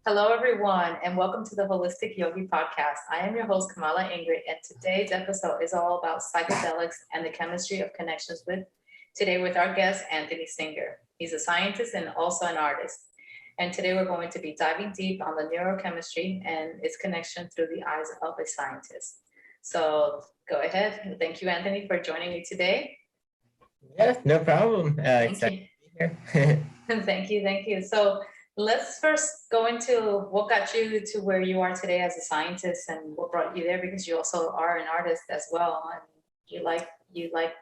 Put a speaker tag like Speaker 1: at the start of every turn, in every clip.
Speaker 1: Hello, everyone, and welcome to the Holistic-Yogi podcast. I am your host, Kamala Ingrid, and today's episode is all about psychedelics and the chemistry of connections today with our guest, Anthony Singer. He's a scientist and also an artist. And today we're going to be diving deep on the neurochemistry and its connection through the eyes of a scientist. So go ahead. Thank you, Anthony, for joining me today.
Speaker 2: Yeah, no problem.
Speaker 1: Thank you. Thank you. So let's first go into what got you to where you are today as a scientist and what brought you there, because you also are an artist as well, and you like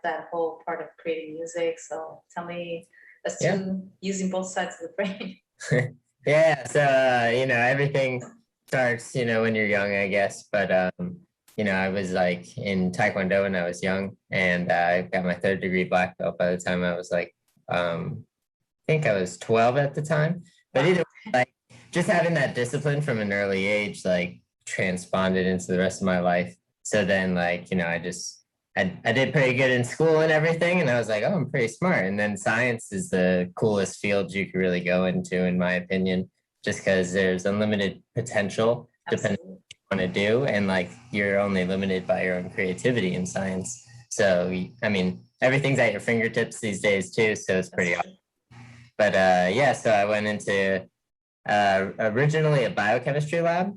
Speaker 1: that whole part of creating music. So tell me, as to using both sides of the brain.
Speaker 2: Yeah, so everything starts when you're young, I guess. But I was like in Taekwondo when I was young, and I got my third degree black belt by the time I was like I think I was 12 at the time. But either way, like just having that discipline from an early age, like transponded into the rest of my life. So then I did pretty good in school and everything. And I was like, oh, I'm pretty smart. And then science is the coolest field you could really go into, in my opinion, just because there's unlimited potential depending on what you want to do. And like, you're only limited by your own creativity in science. So, I mean, everything's at your fingertips these days too. So it's pretty awesome. But so I went into originally a biochemistry lab,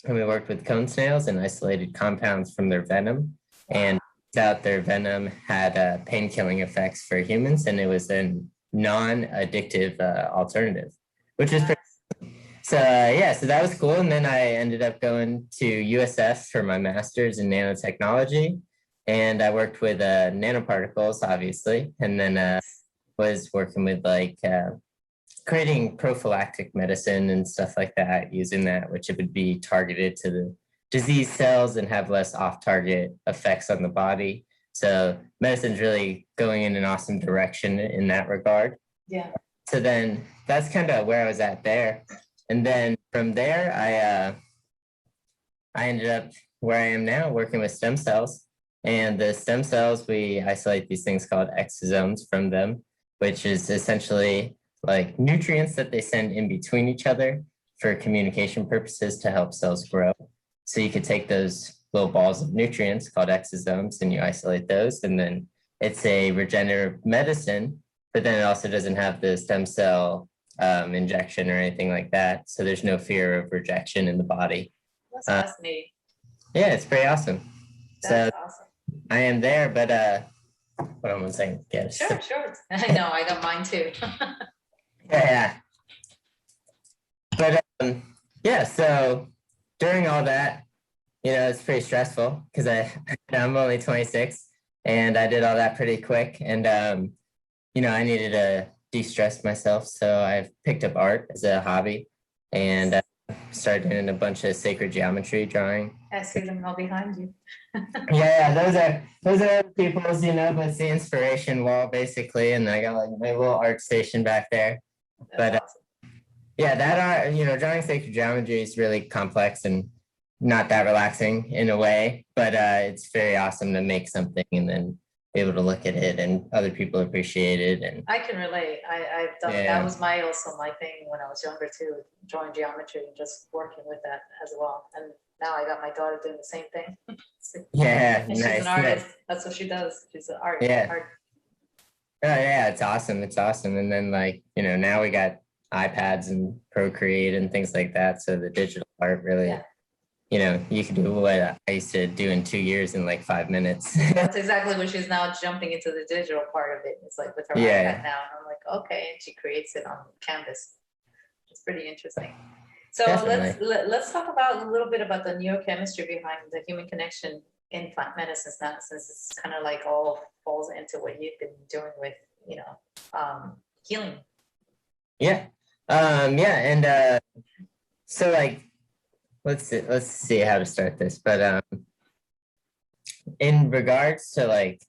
Speaker 2: and we worked with cone snails and isolated compounds from their venom, and out their venom had pain-killing effects for humans, and it was a non-addictive alternative, which is pretty cool. So that was cool. And then I ended up going to USF for my master's in nanotechnology, and I worked with nanoparticles, obviously, and then was working with creating prophylactic medicine and stuff like that, using that, which it would be targeted to the disease cells and have less off-target effects on the body. So medicine's really going in an awesome direction in that regard.
Speaker 1: Yeah.
Speaker 2: So then that's kind of where I was at there. And then from there, I ended up where I am now, working with stem cells. And the stem cells, we isolate these things called exosomes from them, which is essentially like nutrients that they send in between each other for communication purposes to help cells grow. So you could take those little balls of nutrients called exosomes and you isolate those, and then it's a regenerative medicine, but then it also doesn't have the stem cell injection or anything like that. So there's no fear of rejection in the body.
Speaker 1: That's fascinating.
Speaker 2: Yeah, it's pretty awesome.
Speaker 1: That's awesome.
Speaker 2: I am there, but hold on one second. Yes.
Speaker 1: Sure. I know, I got mine too.
Speaker 2: Yeah. But so during all that, it's pretty stressful because I'm only 26 and I did all that pretty quick. And, I needed to de-stress myself. So I've picked up art as a hobby and started doing a bunch of sacred geometry drawing.
Speaker 1: I see them all behind you.
Speaker 2: Yeah, those are other people's, but it's the inspiration wall basically. And I got like my little art station back there. But
Speaker 1: awesome.
Speaker 2: That art, drawing sacred geometry is really complex and not that relaxing in a way, but it's very awesome to make something and then be able to look at it and other people appreciate it. And
Speaker 1: I can relate. I've done that was my thing when I was younger too, drawing geometry and just working with that as well. And now I got my daughter doing the same thing.
Speaker 2: Yeah,
Speaker 1: and she's an artist. That's what she does. She's an art.
Speaker 2: Yeah. Oh yeah, it's awesome. And then now we got iPads and Procreate and things like that. So the digital art really, you can do what I used to do in 2 years in like 5 minutes.
Speaker 1: That's exactly what she's now jumping into, the digital part of it. It's like with her iPad now. And I'm like, okay, and she creates it on canvas. It's pretty interesting. So let's talk about a little bit about the neurochemistry behind the human connection in plant medicine now, since it's kind of like all falls into what you've been doing with, healing.
Speaker 2: Yeah. And so like, let's see how to start this. But in regards to like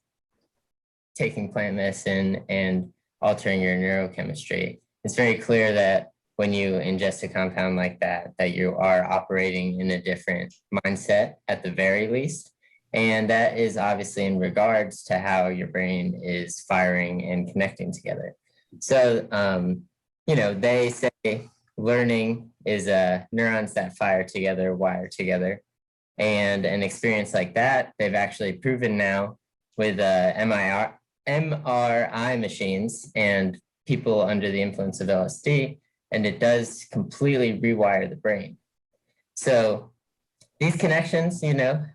Speaker 2: taking plant medicine and altering your neurochemistry, it's very clear that when you ingest a compound like that you are operating in a different mindset at the very least. And that is obviously in regards to how your brain is firing and connecting together. So, they say learning is neurons that fire together, wire together. And an experience like that, they've actually proven now with MRI machines and people under the influence of LSD, and it does completely rewire the brain. So these connections,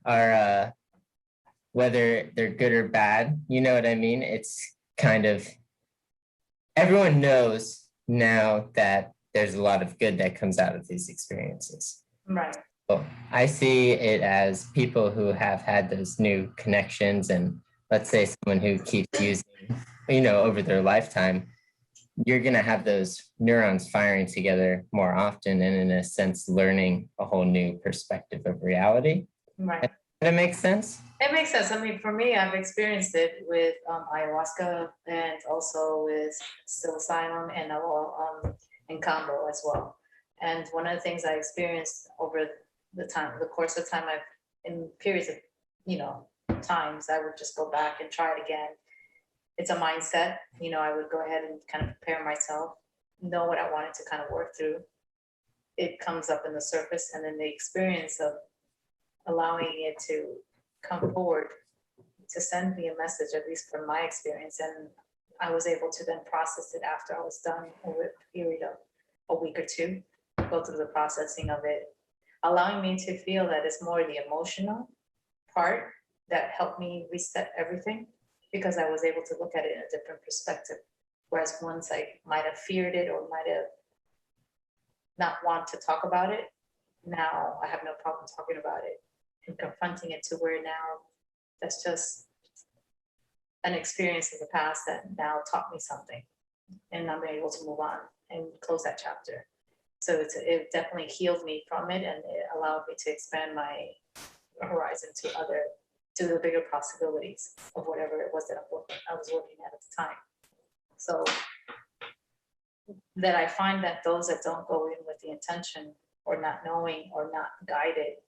Speaker 2: are whether they're good or bad, you know what I mean? It's kind of, everyone knows now that there's a lot of good that comes out of these experiences.
Speaker 1: Right.
Speaker 2: So I see it as people who have had those new connections, and let's say someone who keeps using, over their lifetime, you're going to have those neurons firing together more often and in a sense learning a whole new perspective of reality.
Speaker 1: Right.
Speaker 2: That makes sense?
Speaker 1: It makes sense. I mean, for me, I've experienced it with ayahuasca and also with psilocybin and combo as well. And one of the things I experienced over the course of time, in periods of, times, I would just go back and try it again. It's a mindset, I would go ahead and kind of prepare myself, know what I wanted to kind of work through. It comes up in the surface, and then the experience of allowing it to come forward to send me a message, at least from my experience. And I was able to then process it after I was done over a period of a week or two, go through the processing of it, allowing me to feel that it's more the emotional part that helped me reset everything, because I was able to look at it in a different perspective. Whereas once I might have feared it or might have not want to talk about it, now I have no problem talking about it and confronting it, to where now that's just an experience of the past that now taught me something, and I'm able to move on and close that chapter. So it definitely healed me from it, and it allowed me to expand my horizon to the bigger possibilities of whatever it was that I was working at the time. So that I find that those that don't go in with the intention, or not knowing, or not guided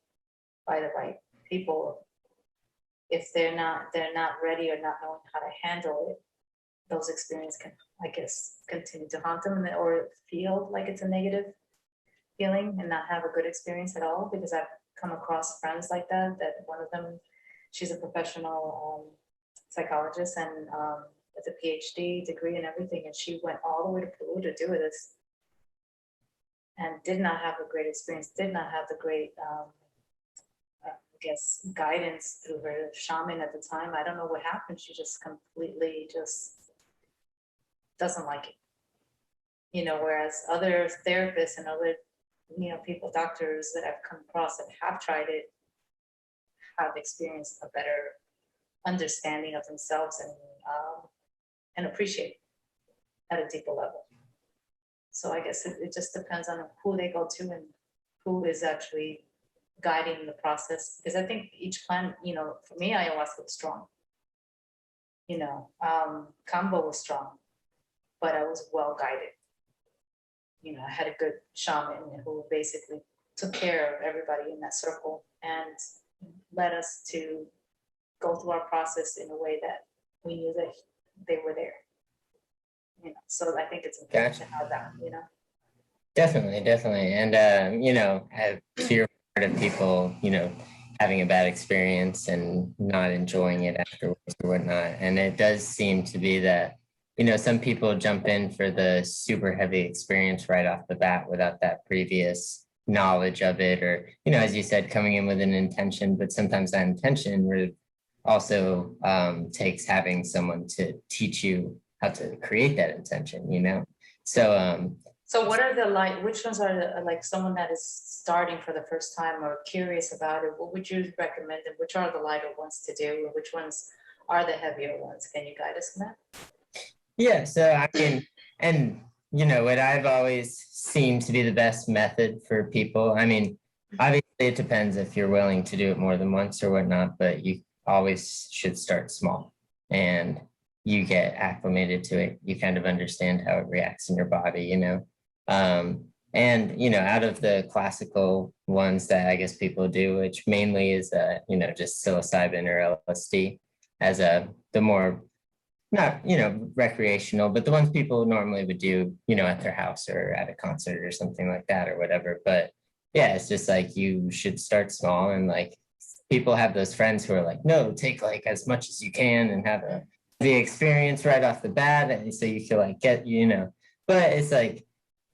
Speaker 1: by the right people, if they're not ready or not knowing how to handle it, those experiences can, I guess, continue to haunt them, or feel like it's a negative feeling and not have a good experience at all. Because I've come across friends like that one of them, she's a professional psychologist, and with a PhD degree and everything, and she went all the way to Peru to do this, and did not have a great experience, did not have the great I guess guidance through her shaman at the time. I don't know what happened. She just completely just doesn't like it. Whereas other therapists and other, people, doctors that I've come across that have tried it, have experienced a better understanding of themselves, and appreciate at a deeper level. So I guess it just depends on who they go to and who is actually guiding the process. Because I think each plant, for me, ayahuasca was strong. Kambo was strong, but I was well guided. I had a good shaman who basically took care of everybody in that circle and led us to go through our process in a way that we knew that they were there. So I think it's important to have that,
Speaker 2: Definitely. And, to your part of people, having a bad experience and not enjoying it afterwards or whatnot. And it does seem to be that, some people jump in for the super heavy experience right off the bat without that previous knowledge of it, or, as you said, coming in with an intention, but sometimes that intention also takes having someone to teach you how to create that intention, So
Speaker 1: what are which ones are someone that is starting for the first time or curious about it? What would you recommend, and which are the lighter ones to do, and which ones are the heavier ones? Can you guide us in that?
Speaker 2: Yeah, so I mean, and what I've always seen to be the best method for people, I mean, obviously it depends if you're willing to do it more than once or whatnot, but you always should start small and you get acclimated to it. You kind of understand how it reacts in your body, and, out of the classical ones that I guess people do, which mainly is, just psilocybin or LSD as the more, not, recreational, but the ones people normally would do, at their house or at a concert or something like that or whatever. But yeah, it's just like you should start small, and like people have those friends who are like, no, take like as much as you can and have the experience right off the bat. And so you can like get, but it's like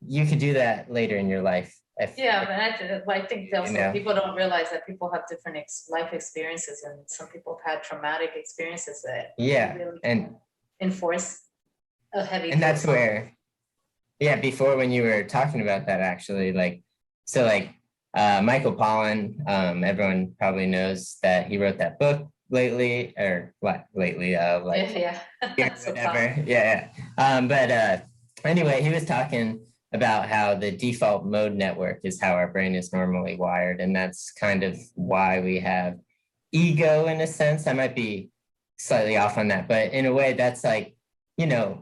Speaker 2: you could do that later in your life.
Speaker 1: Yeah, but I think also people don't realize that people have different life experiences, and some people have had traumatic experiences that
Speaker 2: really
Speaker 1: and enforce a heavy.
Speaker 2: And that's where, before when you were talking about that, actually, Michael Pollan, everyone probably knows that he wrote that book lately, or what lately, whatever. But anyway, he was talking about how the default mode network is how our brain is normally wired. And that's kind of why we have ego in a sense. I might be slightly off on that, but in a way that's like,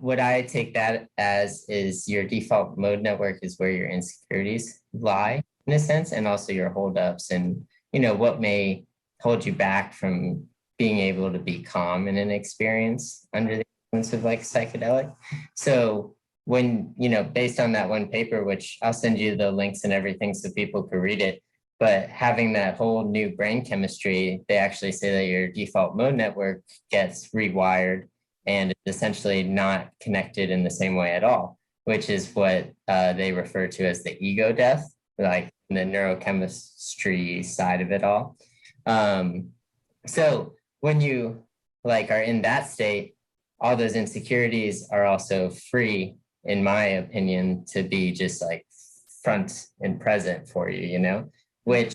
Speaker 2: what I take that as is your default mode network is where your insecurities lie in a sense, and also your holdups and, what may hold you back from being able to be calm in an experience under the influence of like psychedelic. So when, based on that one paper, which I'll send you the links and everything so people could read it, but having that whole new brain chemistry, they actually say that your default mode network gets rewired and is essentially not connected in the same way at all, which is what they refer to as the ego death, like the neurochemistry side of it all. So when you like are in that state, all those insecurities are also free, in my opinion, to be just like front and present for you, which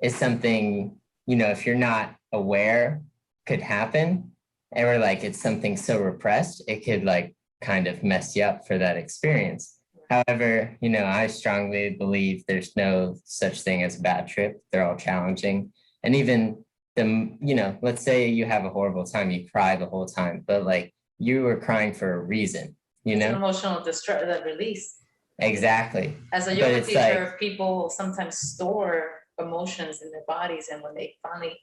Speaker 2: is something, if you're not aware could happen, or like it's something so repressed, it could like kind of mess you up for that experience. However, I strongly believe there's no such thing as a bad trip. They're all challenging. And even let's say you have a horrible time, you cry the whole time, but like you were crying for a reason,
Speaker 1: It's an emotional that release.
Speaker 2: Exactly.
Speaker 1: As a yoga teacher, people sometimes store emotions in their bodies, and when they finally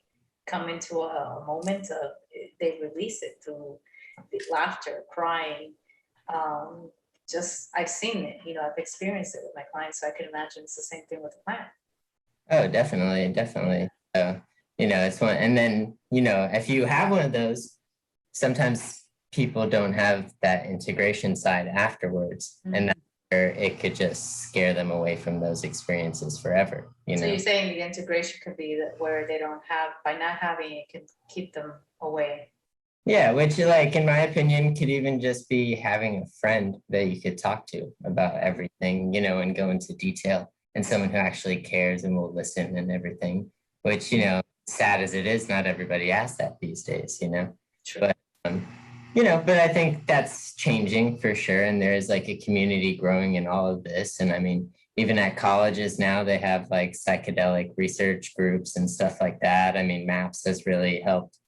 Speaker 1: come into a moment of, they release it through laughter, crying. I've seen it, I've experienced it with my clients, so I can imagine it's the same thing with the plant.
Speaker 2: Oh, definitely. So, it's one, and then, if you have one of those, sometimes people don't have that integration side afterwards, and that's where it could just scare them away from those experiences forever.
Speaker 1: So you're saying the integration could be that where they don't have, by not having it, can keep them away.
Speaker 2: Yeah, which like in my opinion could even just be having a friend that you could talk to about everything, and go into detail, and someone who actually cares and will listen and everything, which, sad as it is, not everybody asks that these days,
Speaker 1: True.
Speaker 2: But but I think that's changing for sure. And there is like a community growing in all of this. And I mean, even at colleges now, they have like psychedelic research groups and stuff like that. I mean, MAPS has really helped,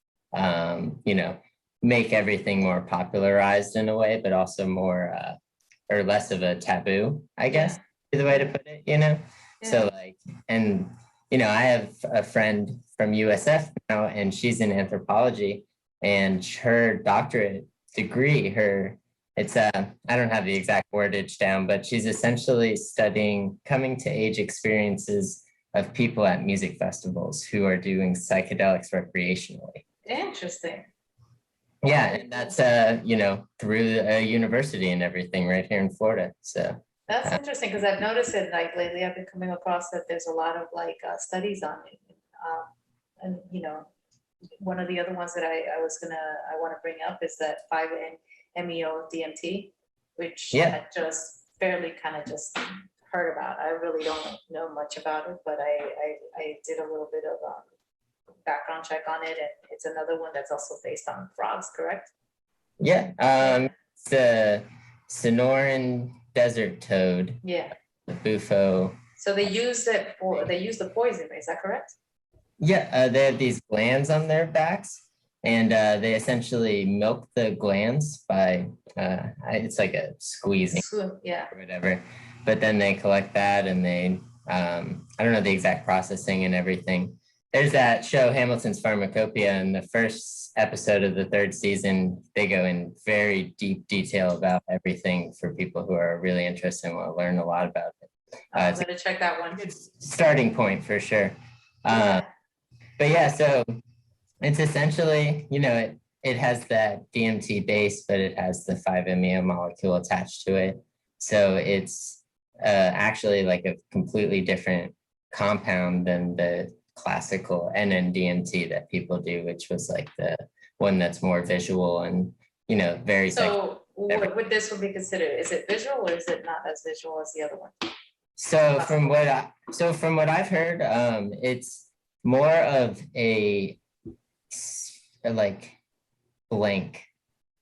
Speaker 2: make everything more popularized in a way, but also more or less of a taboo, I guess, is the way to put it, Yeah. So like, and, I have a friend from USF now, and she's in anthropology. And her doctorate degree, it's I don't have the exact wordage down, but she's essentially studying coming to age experiences of people at music festivals who are doing psychedelics recreationally.
Speaker 1: Interesting.
Speaker 2: Yeah, and that's through a university and everything right here in Florida. So
Speaker 1: that's interesting, because I've noticed it like lately. I've been coming across that there's a lot of like studies on it, and one of the other ones that I want to bring up is that 5-MeO-DMT, which I just fairly kind of just heard about. I really don't know much about it, but I did a little bit of background check on it, and it's another one that's also based on frogs, correct?
Speaker 2: Yeah, it's the Sonoran desert toad.
Speaker 1: Yeah.
Speaker 2: The bufo.
Speaker 1: So they use the poison, is that correct?
Speaker 2: Yeah, they have these glands on their backs, and they essentially milk the glands by, it's like a squeezing or whatever. But then they collect that, and they, I don't know the exact processing and everything. there's that show Hamilton's Pharmacopoeia, and the first episode of the third season, they go in very deep detail about everything for people who are really interested and want to learn a lot about it.
Speaker 1: I'm going to check that one.
Speaker 2: Starting point for sure. But yeah, so it's essentially, it has that DMT base, but it has the 5-MeO molecule attached to it. So it's actually like a completely different compound than the classical NN-DMT that people do, which was like the one that's more visual and, very.
Speaker 1: So what this would be considered? Is it visual or is it not as visual as the other one?
Speaker 2: So from what I've heard, it's more of a like blank,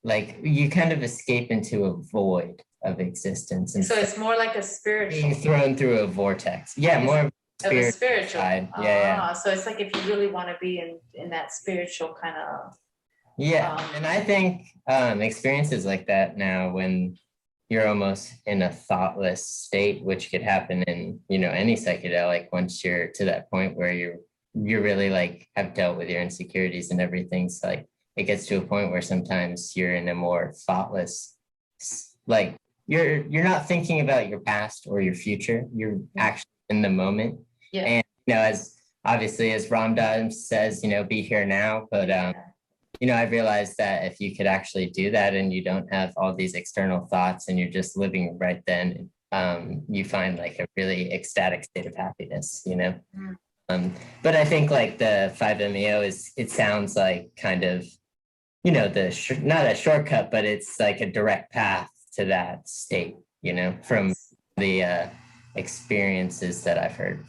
Speaker 2: like you kind of escape into a void of existence, and
Speaker 1: so it's more like a spiritual
Speaker 2: being thrown through a vortex. Yeah, more of
Speaker 1: a spiritual
Speaker 2: side. Yeah.
Speaker 1: So it's like if you really want to be in that spiritual kind of.
Speaker 2: Yeah, and I think experiences like that now, when you're almost in a thoughtless state, which could happen in any psychedelic, once you're to that point where you're really like have dealt with your insecurities and everything. So like it gets to a point where sometimes you're in a more thoughtless, like you're not thinking about your past or your future. You're actually in the moment.
Speaker 1: Yeah.
Speaker 2: And as obviously as Ram Dass says, be here now. But I've realized that if you could actually do that and you don't have all these external thoughts and you're just living right then, you find like a really ecstatic state of happiness, But I think like the 5-MeO it sounds like kind of, not a shortcut, but it's like a direct path to that state, from the experiences that I've heard,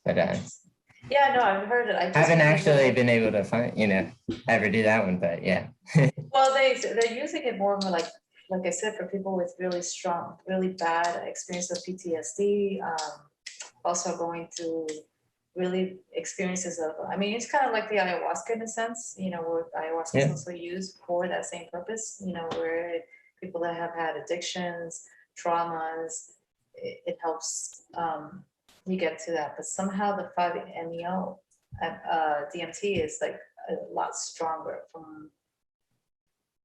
Speaker 2: but
Speaker 1: yeah, no, I've heard it. I
Speaker 2: haven't actually been able to find, ever do that one, but yeah.
Speaker 1: Well, they're using it more like I said, for people with really bad experience of PTSD, also going through really experiences of, it's kind of like the ayahuasca in a sense, where ayahuasca is also used for that same purpose, where people that have had addictions, traumas, it helps you get to that. But somehow the 5-MeO DMT is like a lot stronger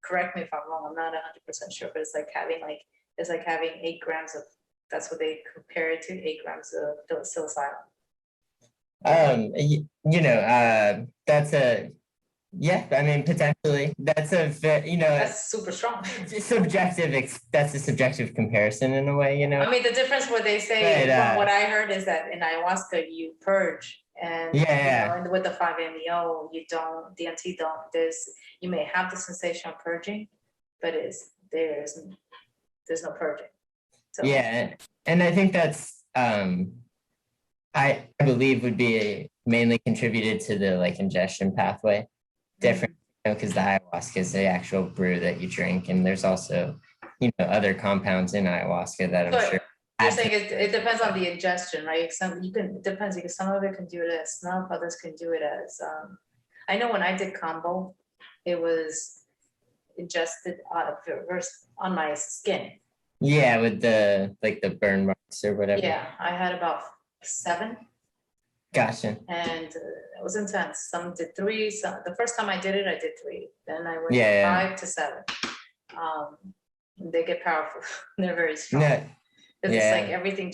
Speaker 1: correct me if I'm wrong, I'm not 100% sure, but it's like having 8 grams of, that's what they compare it to, 8 grams of psilocybin.
Speaker 2: That's potentially that's
Speaker 1: that's super strong.
Speaker 2: That's a subjective comparison in a way,
Speaker 1: the difference what they say from what I heard is that in ayahuasca you purge, and and with the 5-MeO DMT you may have the sensation of purging, but there's no purging. So
Speaker 2: and I think that's I believe would be mainly contributed to the like ingestion pathway. Different, because the ayahuasca is the actual brew that you drink, and there's also, other compounds in ayahuasca that I'm sure.
Speaker 1: You're saying it depends on the ingestion, right? It depends, because some of it can do it as snuff, others can do it as. I know when I did combo, it was ingested on my skin.
Speaker 2: Yeah, with the burn marks or whatever.
Speaker 1: Yeah, I had about 7.
Speaker 2: Gotcha.
Speaker 1: And it was intense. Some did 3. The first time I did 3. Then I went 5 to 7. They get powerful. They're very strong. Because it's like everything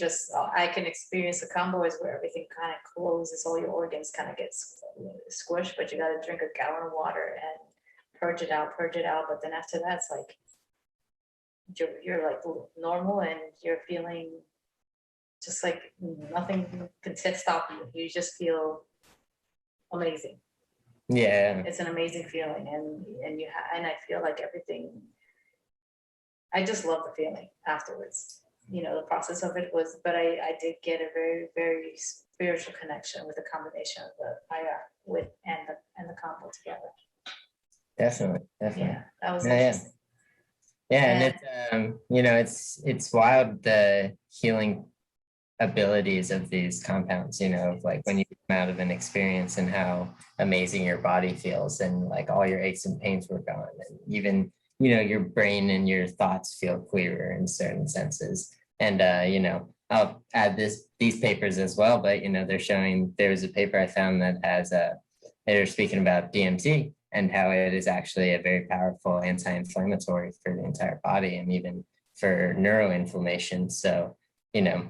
Speaker 1: I can experience a combo is where everything kind of closes, all your organs kind of get squished, but you got to drink a gallon of water and purge it out. But then after that, it's like you're like normal and you're feeling just like nothing can stop you. You just feel amazing.
Speaker 2: Yeah,
Speaker 1: it's an amazing feeling, and I feel like everything. I just love the feeling afterwards. The process of it was, but I did get a very, very spiritual connection with the combination of the aya and the combo together.
Speaker 2: Definitely.
Speaker 1: Yeah, that was interesting.
Speaker 2: Yeah, and it's wild, the healing abilities of these compounds, of like when you come out of an experience and how amazing your body feels, and like all your aches and pains were gone, and even your brain and your thoughts feel clearer in certain senses. And I'll add these papers as well, but, you know, they're showing, there was a paper I found that has they're speaking about DMT and how it is actually a very powerful anti-inflammatory for the entire body and even for neuroinflammation. So, you know,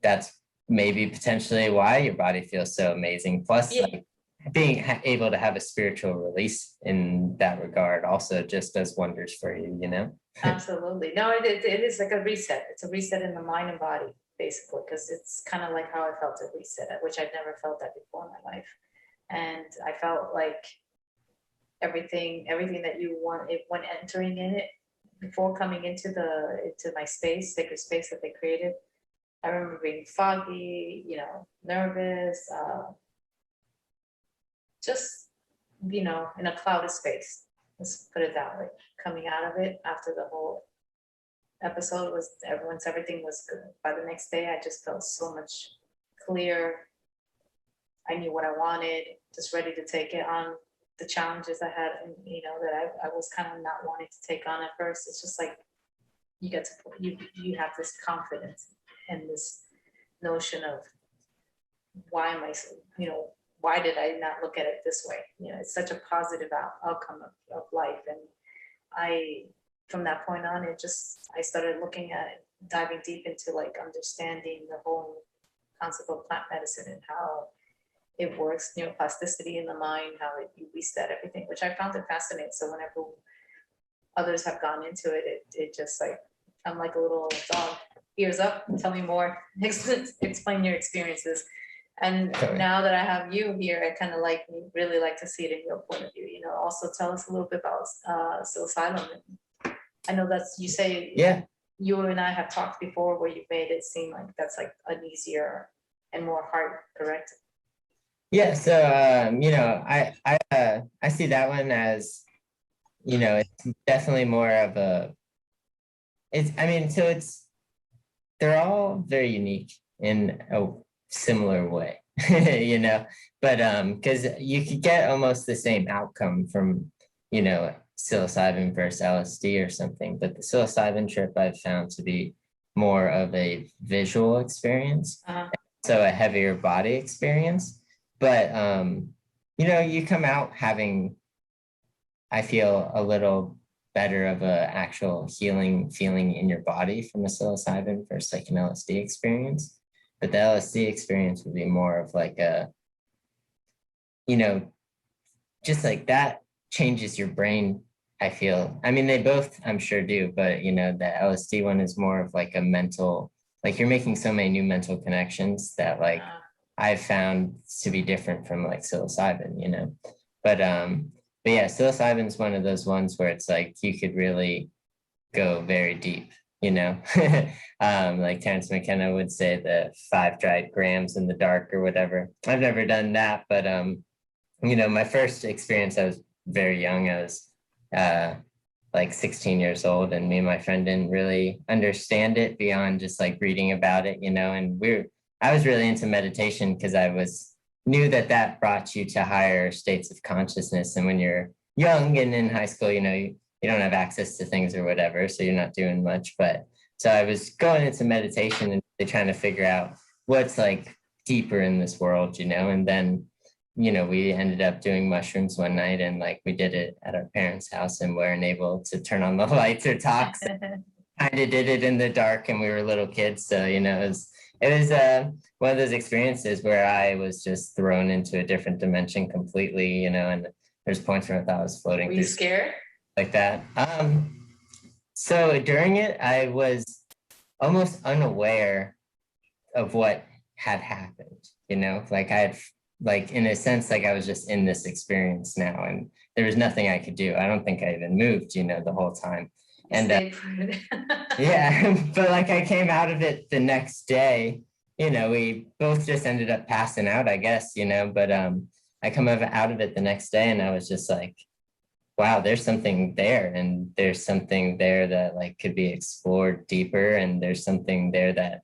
Speaker 2: that's maybe potentially why your body feels so amazing. Plus, like, being able to have a spiritual release in that regard also just does wonders for you, you know?
Speaker 1: Absolutely. No, it is like a reset. It's a reset in the mind and body, basically, because it's kind of like how I felt a reset, which I've never felt that before in my life. And I felt like everything that you want it when entering in it, before coming into my space, sacred space that they created. I remember being foggy, you know, nervous, just, you know, in a clouded space. Let's put it that way. Coming out of it after the whole episode was everything was good. By the next day, I just felt so much clear. I knew what I wanted, just ready to take it on the challenges I had, and you know, that I was kind of not wanting to take on at first. It's just like you get to you have this confidence and this notion of why am I, you know, why did I not look at it this way? You know, it's such a positive outcome of life. And from that point on, I started looking at it, diving deep into like understanding the whole concept of plant medicine and how it works, neuroplasticity in the mind, how you reset everything, which I found it fascinating. So whenever others have gone into it, it just like, I'm like a little dog, ears up, tell me more, explain your experiences. And now that I have you here, I kind of really like to see it in your point of view. You know, also tell us a little bit about psilocybin. I know that's, you say, you and I have talked before where you've made it seem like that's like an easier and more hard, correct?
Speaker 2: Yeah. So you know, I see that one as, you know, it's definitely more of a. They're all very unique in a similar way, you know, but because you could get almost the same outcome from, you know, psilocybin versus LSD or something, but the psilocybin trip I've found to be more of a visual experience, so a heavier body experience. But you know, you come out having, I feel, a little better of a actual healing feeling in your body from a psilocybin versus like an LSD experience. But the LSD experience would be more of like a, you know, just like that changes your brain, I feel. I mean, they both, I'm sure, do, but, you know, the LSD one is more of like a mental, like you're making so many new mental connections that like I've found to be different from like psilocybin, you know. But yeah, psilocybin is one of those ones where it's like you could really go very deep, you know. Like Terence McKenna would say, the 5 dried grams in the dark or whatever. I've never done that, but you know, my first experience, I was very young. I was like 16 years old, and me and my friend didn't really understand it beyond just like reading about it, you know. And I was really into meditation because I knew that brought you to higher states of consciousness. And when you're young and in high school, you know, you don't have access to things or whatever, so you're not doing much. But so I was going into meditation and trying to figure out what's like deeper in this world, you know. And then, you know, we ended up doing mushrooms one night, and like we did it at our parents' house and weren't able to turn on the lights or talk. So kind of did it in the dark, and we were little kids. So, you know, it was one of those experiences where I was just thrown into a different dimension completely, you know, and there's points where I thought I was floating.
Speaker 1: Were you scared?
Speaker 2: Like that. So during it, I was almost unaware of what had happened, you know, like I had, like, in a sense, like I was just in this experience now, and there was nothing I could do. I don't think I even moved, you know, the whole time. And yeah, but like I came out of it the next day, you know, we both just ended up passing out, I guess, you know, but I come out of it the next day, and I was just like, wow, there's something there, and there's something there that like could be explored deeper, and there's something there that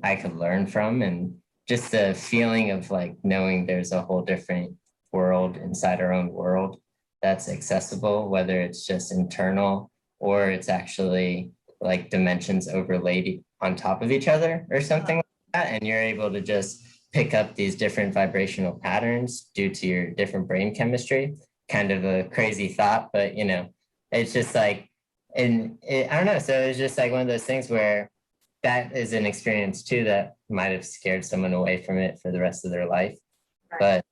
Speaker 2: I could learn from. And just the feeling of like knowing there's a whole different world inside our own world that's accessible, whether it's just internal or it's actually like dimensions overlaid on top of each other or something like that. And you're able to just pick up these different vibrational patterns due to your different brain chemistry. Kind of a crazy thought, but you know, it's just like, I don't know. So it's just like one of those things where that is an experience too that might have scared someone away from it for the rest of their life.
Speaker 1: Right.
Speaker 2: But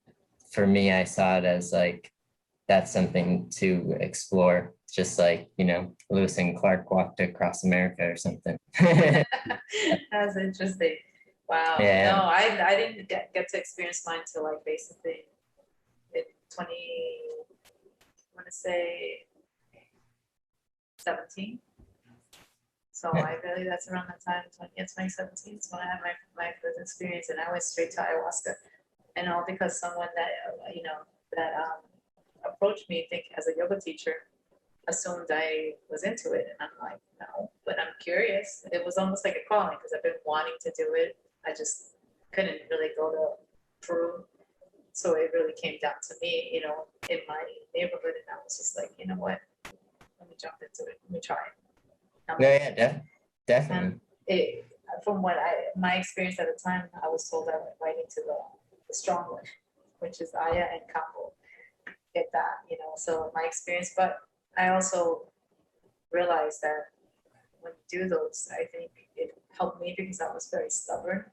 Speaker 2: for me, I saw it as like, that's something to explore. Just like, you know, Lewis and Clark walked across America or something.
Speaker 1: That's interesting. Wow.
Speaker 2: Yeah.
Speaker 1: No, I didn't get to experience mine till like basically in 20, I want to say 17. So I really, that's around that time, 2017 is when I had my first experience, and I went straight to ayahuasca. And all because someone that, you know, that approached me, think as a yoga teacher, assumed I was into it. And I'm like, no, but I'm curious. It was almost like a calling because I've been wanting to do it. I just couldn't really go to Peru. So it really came down to me, you know, in my neighborhood. And I was just like, you know what, let me jump into it. Let me try it.
Speaker 2: No, yeah, definitely.
Speaker 1: And it, from what my experience at the time, I was told I went right into the strong one, which is Aya and Kamala. Get that, you know, so my experience, but I also realized that when you do those, I think it helped me because I was very stubborn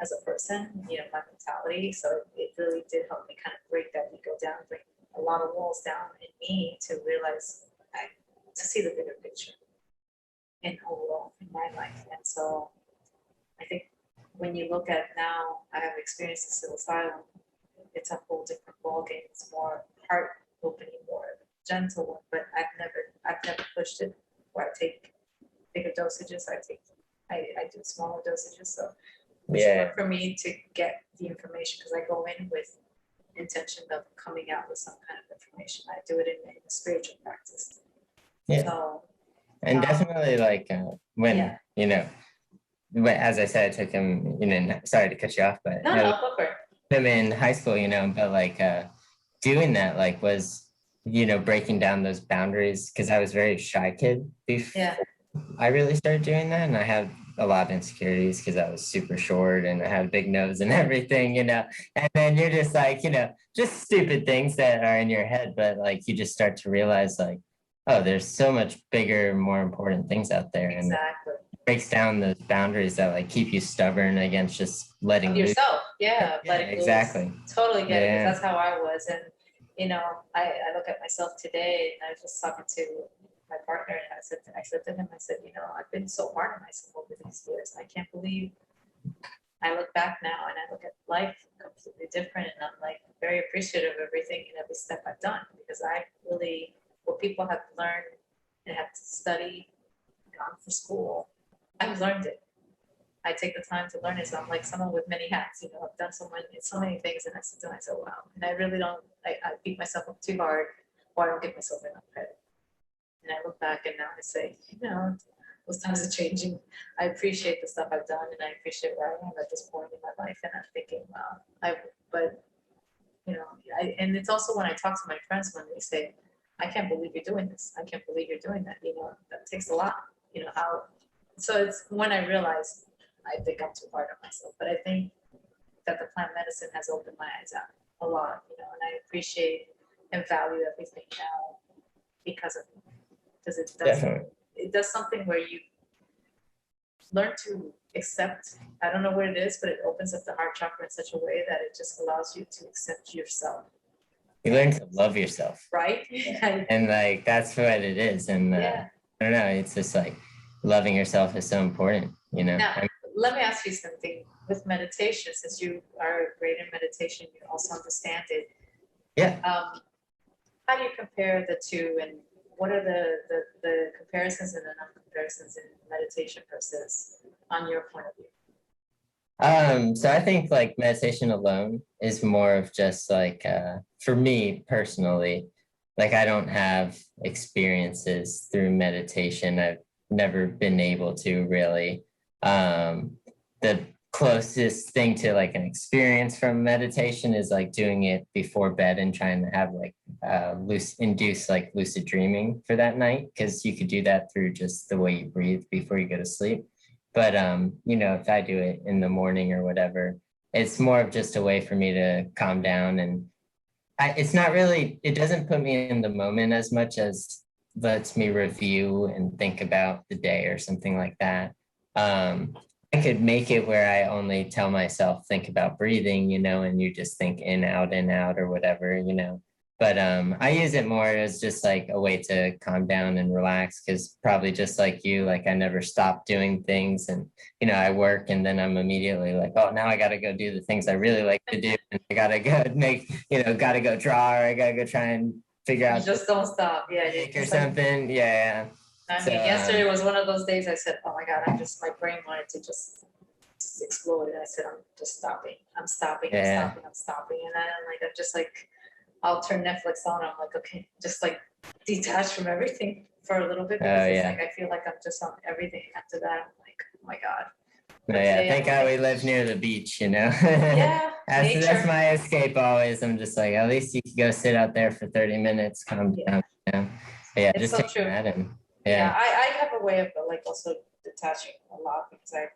Speaker 1: as a person, you know, my mentality. So it really did help me kind of break that ego down, break a lot of walls down in me to realize, to see the bigger picture in overall in my life. And so I think when you look at now, I have experienced the psilocybin, it's a whole different ballgame. It's more heart opening, more gentle one, but I've never pushed it where I take bigger dosages. I do smaller dosages. So it's work for me to get the information because I go in with intention of coming out with some kind of information. I do it in a spiritual practice.
Speaker 2: Yeah.
Speaker 1: So,
Speaker 2: and definitely like when, you know, as I said, I took him, you know, sorry to cut you off, but
Speaker 1: no, go for it.
Speaker 2: Him in high school, you know, but like doing that like was, you know, breaking down those boundaries because I was a very shy kid before I really started doing that. And I had a lot of insecurities because I was super short and I had a big nose and everything, you know, and then you're just like, you know, just stupid things that are in your head, but like you just start to realize like, oh, there's so much bigger, more important things out there.
Speaker 1: Exactly.
Speaker 2: And it breaks down those boundaries that like keep you stubborn against just letting
Speaker 1: yourself. Letting
Speaker 2: exactly.
Speaker 1: Loose. Totally get it. That's how I was. And you know, I look at myself today and I was just talking to my partner and I said to him, I said, you know, I've been so hard on myself over these years. I can't believe I look back now and I look at life completely different and I'm like very appreciative of everything and every step I've done because I really, what people have learned and have to study, gone for school, I've learned it. I take the time to learn it. So I'm like someone with many hats, you know, I've done so many things and I sit down and I say, wow. And I really don't, I beat myself up too hard or I don't give myself enough credit. And I look back and now I say, you know, those times are changing. I appreciate the stuff I've done and I appreciate where I am at this point in my life. And I'm thinking, wow, but you know, and it's also when I talk to my friends when they say, I can't believe you're doing this. I can't believe you're doing that. You know, that takes a lot, you know, how, so it's when I realize I think I'm too hard on myself, but I think that the plant medicine has opened my eyes out a lot, you know, and I appreciate and value everything now because of it. Because it does something where you learn to accept, I don't know what it is, but it opens up the heart chakra in such a way that it just allows you to accept yourself.
Speaker 2: You learn to love yourself.
Speaker 1: Right?
Speaker 2: And like, that's what it is. And I don't know, it's just like loving yourself is so important, you know?
Speaker 1: Now, let me ask you something with meditation, since you are great in meditation, you also understand it.
Speaker 2: Yeah.
Speaker 1: How do you compare the two and what are the comparisons and the non-comparisons in meditation versus on your point of view?
Speaker 2: So I think like meditation alone is more of just like, for me personally, like I don't have experiences through meditation. I've never been able to really, the closest thing to like an experience from meditation is like doing it before bed and trying to have like induce like lucid dreaming for that night, because you could do that through just the way you breathe before you go to sleep. But you know, if I do it in the morning or whatever, it's more of just a way for me to calm down. And it's not really, it doesn't put me in the moment as much as lets me review and think about the day or something like that. I could make it where I only tell myself, think about breathing, you know, and you just think in, out, or whatever, you know. But I use it more as just like a way to calm down and relax, because probably just like you, like I never stop doing things. And, you know, I work and then I'm immediately like, oh, now I got to go do the things I really like to do. And I got to go make, you know, got to go draw, or I got to go try and figure out.
Speaker 1: You just don't stop. Yeah.
Speaker 2: Or something. Like, yeah.
Speaker 1: I mean, yesterday was one of those days I said, oh my God, my brain wanted to just explode. And I said, I'm just stopping. I'm stopping. And I'm like, I'm just like, I'll turn Netflix on. I'm like, okay, just like detach from everything for a little bit. Because it's like, I feel like I'm just on everything. After that, I'm like, oh my God.
Speaker 2: Yeah, thank God we live near the beach, you know?
Speaker 1: Yeah,
Speaker 2: that's my escape always. I'm just like, at least you can go sit out there for 30 minutes, calm down, you know? Yeah,
Speaker 1: it's
Speaker 2: just
Speaker 1: so
Speaker 2: take
Speaker 1: true.
Speaker 2: that in.
Speaker 1: Yeah, I have a way of like also detaching a lot, because I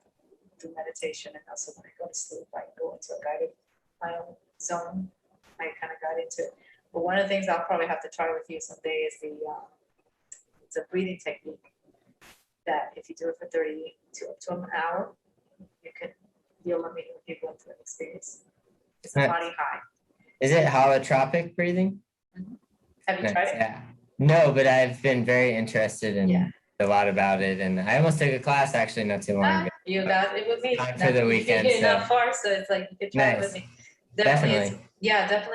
Speaker 1: do meditation, and also when I go to sleep, I go into a guided my own zone. I kind of got into it. But one of the things I'll probably have to try with you someday is it's a breathing technique that if you do it for 30 to an hour, you'll let me know if you go into an experience. It's a body high.
Speaker 2: Is it holotropic breathing?
Speaker 1: Mm-hmm. Have you tried it?
Speaker 2: Yeah. No, but I've been very interested in a lot about it, and I almost took a class actually not too long ago.
Speaker 1: You got it with me.
Speaker 2: Time for the weekend.
Speaker 1: You're not far, so it's like you could try it with me. Definitely.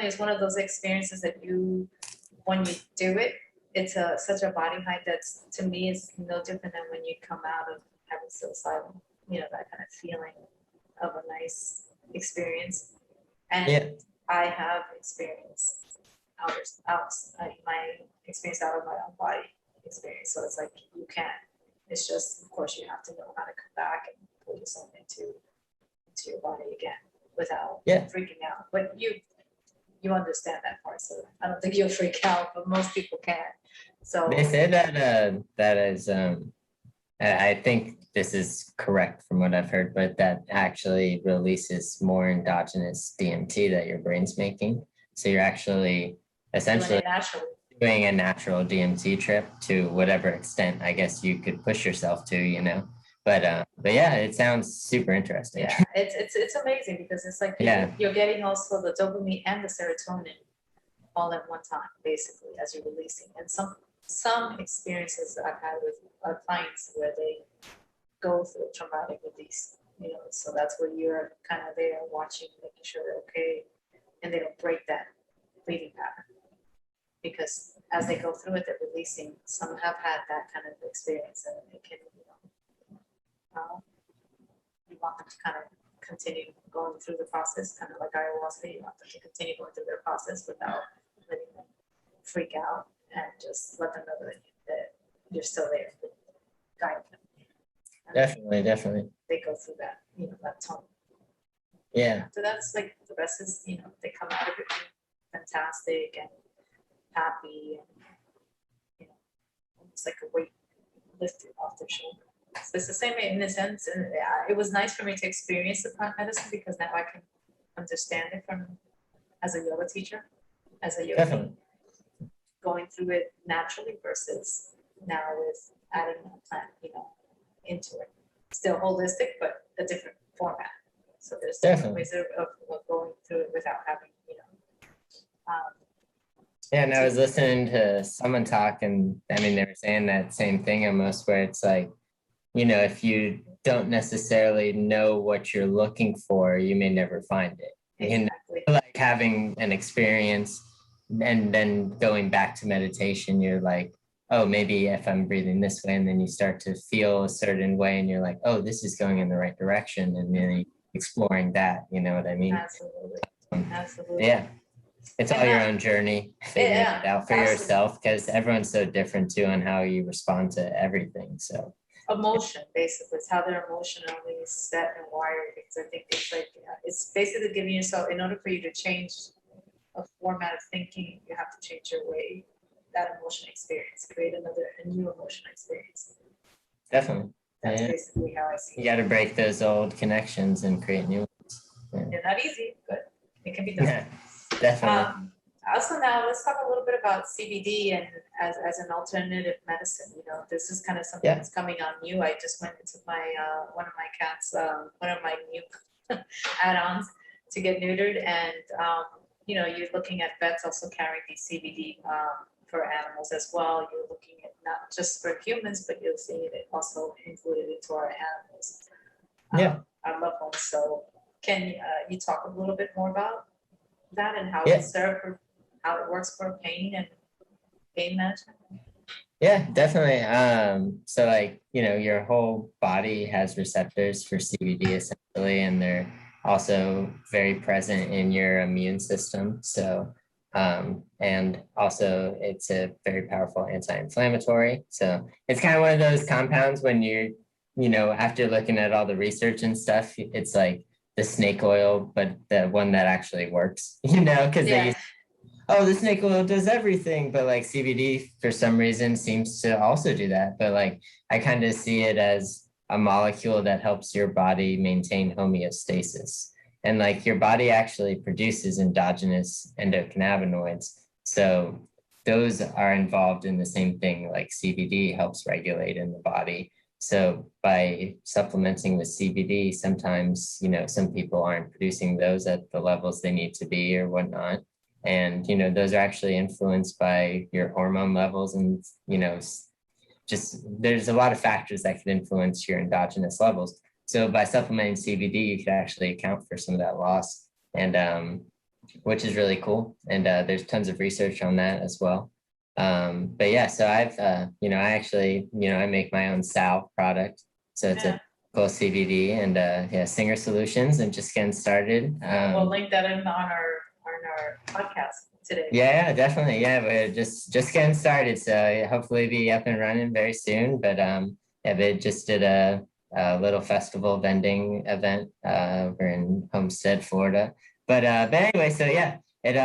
Speaker 1: It's one of those experiences that when you do it, it's such a body high that's, to me, is no different than when you come out of having psilocybin. You know, that kind of feeling of a nice experience. And I have experienced my experience out of my own body experience. So it's like you can't. It's just, of course, you have to know how to come back and pull yourself into your body again without freaking out. But you understand that part, so I don't think you'll freak out, but most people can. So
Speaker 2: they say that is I think this is correct from what I've heard, but that actually releases more endogenous DMT that your brain's making. So you're actually essentially doing a natural DMT trip to whatever extent I guess you could push yourself to, you know. But yeah, it sounds super interesting.
Speaker 1: Yeah, it's amazing, because it's like you're getting also the dopamine and the serotonin all at one time, basically, as you're releasing. And some experiences that I've had with our clients where they go through a traumatic release, you know, so that's where you're kind of there watching, making sure they're okay, and they don't break that breathing pattern. Because as they go through it, they're releasing. Some have had that kind of experience, and it can, you want them to kind of continue going through the process, kind of like ayahuasca. You want them to continue going through their process without letting them freak out, and just let them know that you're still there, guiding them. And
Speaker 2: definitely.
Speaker 1: They go through that, that tunnel.
Speaker 2: Yeah.
Speaker 1: So that's like the rest is, they come out of it fantastic and happy, and it's like a weight lifted off their shoulder. So it's the same in a sense, and it was nice for me to experience the plant medicine, because now I can understand it as a yoga teacher, as a yogi, going through it naturally versus now with adding a plant, into it. Still holistic, but a different format. So there's different ways of going through it without having,
Speaker 2: and I was listening to someone talk, and I mean, they were saying that same thing almost, where it's like, if you don't necessarily know what you're looking for, you may never find it.
Speaker 1: Exactly.
Speaker 2: Like having an experience and then going back to meditation, you're like, oh, maybe if I'm breathing this way, and then you start to feel a certain way, and you're like, oh, this is going in the right direction, and then exploring that, you know what I mean?
Speaker 1: Absolutely. Absolutely.
Speaker 2: Yeah. It's all your own journey, figuring it out for yourself, because everyone's so different too on how you respond to everything. So
Speaker 1: emotion, basically. It's how they're emotionally set and wired. Because I think it's like, it's basically giving yourself, in order for you to change a format of thinking, you have to change your way, that emotion experience, create a new emotional experience.
Speaker 2: Definitely.
Speaker 1: That's
Speaker 2: Yeah.
Speaker 1: basically how I see
Speaker 2: You
Speaker 1: it.
Speaker 2: got to break those old connections and create new ones.
Speaker 1: They're not easy, but it can be done.
Speaker 2: Yeah, definitely.
Speaker 1: Also now let's talk a little bit about CBD and as an alternative medicine. You know, this is kind of something that's coming on new. I just went into my one of my cats, one of my new add-ons to get neutered, and you know, you're looking at vets also carrying these CBD for animals as well. You're looking at not just for humans, but you'll see it also included into our animals. Our loved ones. So can you talk a little bit more about that and how it serves for, how it works for pain and pain management?
Speaker 2: Yeah, definitely. So like, you know, your whole body has receptors for CBD essentially, and they're also very present in your immune system. So, and also it's a very powerful anti-inflammatory. So it's kind of one of those compounds when you're, you know, after looking at all the research and stuff, it's like the snake oil, but the one that actually works, you know, because they oh, the snake oil does everything, but like CBD for some reason seems to also do that. But like I kind of see it as a molecule that helps your body maintain homeostasis. And like your body actually produces endogenous endocannabinoids. So those are involved in the same thing, like CBD helps regulate in the body. So by supplementing with CBD, sometimes, you know, some people aren't producing those at the levels they need to be or whatnot. And, you know, those are actually influenced by your hormone levels, and, you know, just there's a lot of factors that could influence your endogenous levels. So by supplementing CBD, you could actually account for some of that loss, and which is really cool. And there's tons of research on that as well. But yeah, so I've, you know, I actually, you know, I make my own salve product. So it's a cool CBD, and yeah, Singer Solutions, and just getting started.
Speaker 1: We'll link that in on our podcast today.
Speaker 2: Yeah, definitely. Yeah, we're just getting started, so hopefully be up and running very soon. But yeah, they just did a little festival vending event over in Homestead, Florida. But anyway, so yeah, it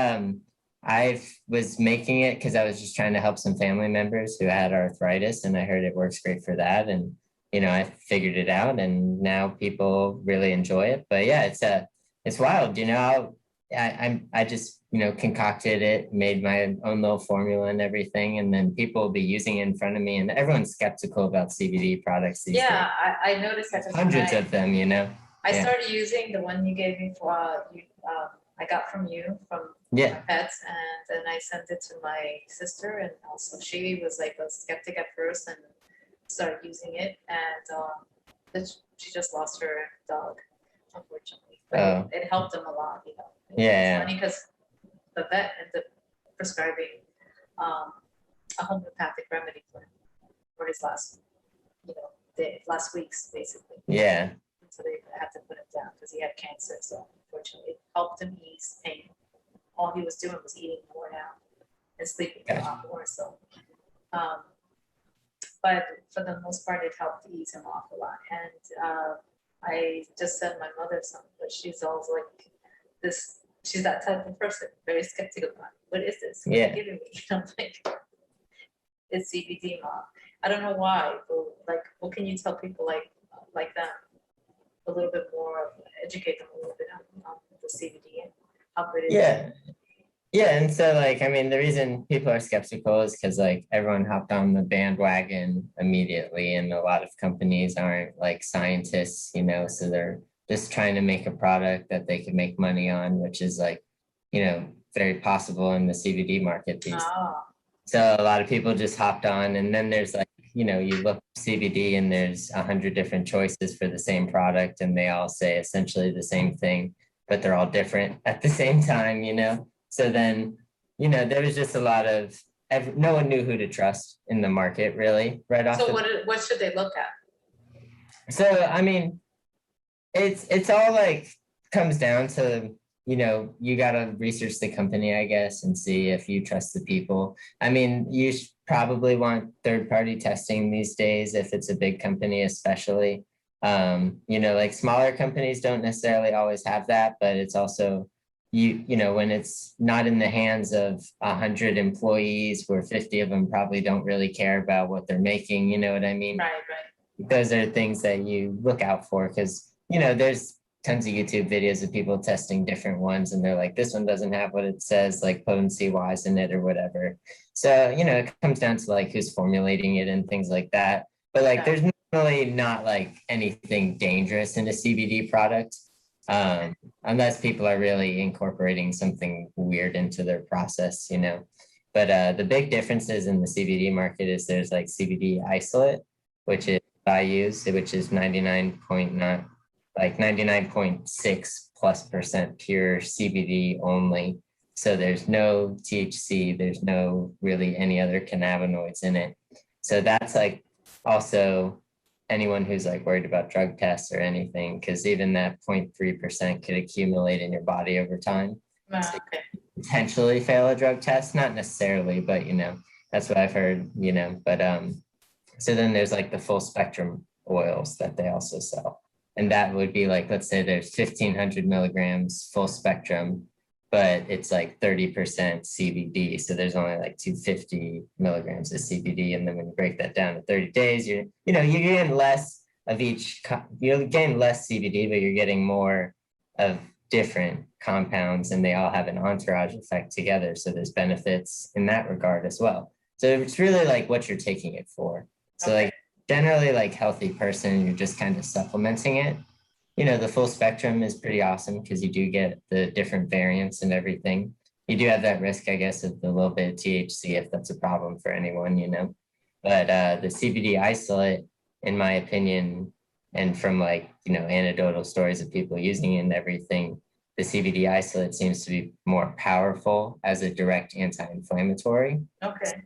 Speaker 2: I was making it because I was just trying to help some family members who had arthritis, and I heard it works great for that, and you know, I figured it out, and now people really enjoy it. But yeah, it's wild, you know. I just, you know, concocted it, made my own little formula and everything, and then people will be using it in front of me, and everyone's skeptical about CBD products these days.
Speaker 1: I noticed that.
Speaker 2: Hundreds of them, you know.
Speaker 1: I started using the one you gave me for I got from you from my pets, and then I sent it to my sister, and also she was like a skeptic at first and started using it, and she just lost her dog, unfortunately. But it helped them a lot, you know. It's funny because the vet ended up prescribing a homeopathic remedy for his last, you know, last week's basically.
Speaker 2: Yeah.
Speaker 1: So they had to put him down because he had cancer. So unfortunately, it helped him ease pain. All he was doing was eating more now and sleeping a lot more. So, but for the most part, it helped ease him off a lot. And I just sent my mother some, but she's always like this. She's that type of person, very skeptical about it. What is this? What are you giving me? I'm like, it's CBD, Mom. I don't know why, but like, what can you tell people like that? A little bit more, educate them a little bit on the CBD and how good it is.
Speaker 2: Yeah, and so like, I mean, the reason people are skeptical is because like everyone hopped on the bandwagon immediately, and a lot of companies aren't like scientists, you know, so they're just trying to make a product that they can make money on, which is like, you know, very possible in the CBD market these days. So a lot of people just hopped on, and then there's like, you know, you look CBD and there's 100 different choices for the same product, and they all say essentially the same thing, but they're all different at the same time, you know? So then, you know, there was just a lot of, no one knew who to trust in the market really right off.
Speaker 1: So what should they look at?
Speaker 2: So, I mean, it's all like comes down to, you know, you got to research the company, I guess, and see if you trust the people. I mean, probably want third-party testing these days if it's a big company, especially. Like smaller companies don't necessarily always have that, but it's also when it's not in the hands of 100 employees where 50 of them probably don't really care about what they're making, you know what I mean?
Speaker 1: Right.
Speaker 2: Those are things that you look out for because, there's tons of YouTube videos of people testing different ones and they're like, this one doesn't have what it says, like potency wise in it or whatever. So, it comes down to like who's formulating it and things like that. But like, there's really not like anything dangerous in a CBD product. Unless people are really incorporating something weird into their process, But the big differences in the CBD market is there's like CBD isolate, which is I use, which is 99.6% pure CBD only. So there's no THC, there's no really any other cannabinoids in it. So that's like also anyone who's like worried about drug tests or anything, because even that 0.3% could accumulate in your body over time. So potentially fail a drug test, not necessarily, but that's what I've heard, but so then there's like the full spectrum oils that they also sell. And that would be like, let's say there's 1,500 milligrams full spectrum, but it's like 30% CBD. So there's only like 250 milligrams of CBD. And then when you break that down to 30 days, you're getting less of each, you're getting less CBD, but you're getting more of different compounds and they all have an entourage effect together. So there's benefits in that regard as well. So it's really like what you're taking it for. So like generally like healthy person, you're just kind of supplementing it. The full spectrum is pretty awesome because you do get the different variants and everything. You do have that risk, I guess, of the little bit of THC if that's a problem for anyone, But the CBD isolate, in my opinion, and from like, anecdotal stories of people using it and everything, the CBD isolate seems to be more powerful as a direct anti-inflammatory.
Speaker 1: Okay.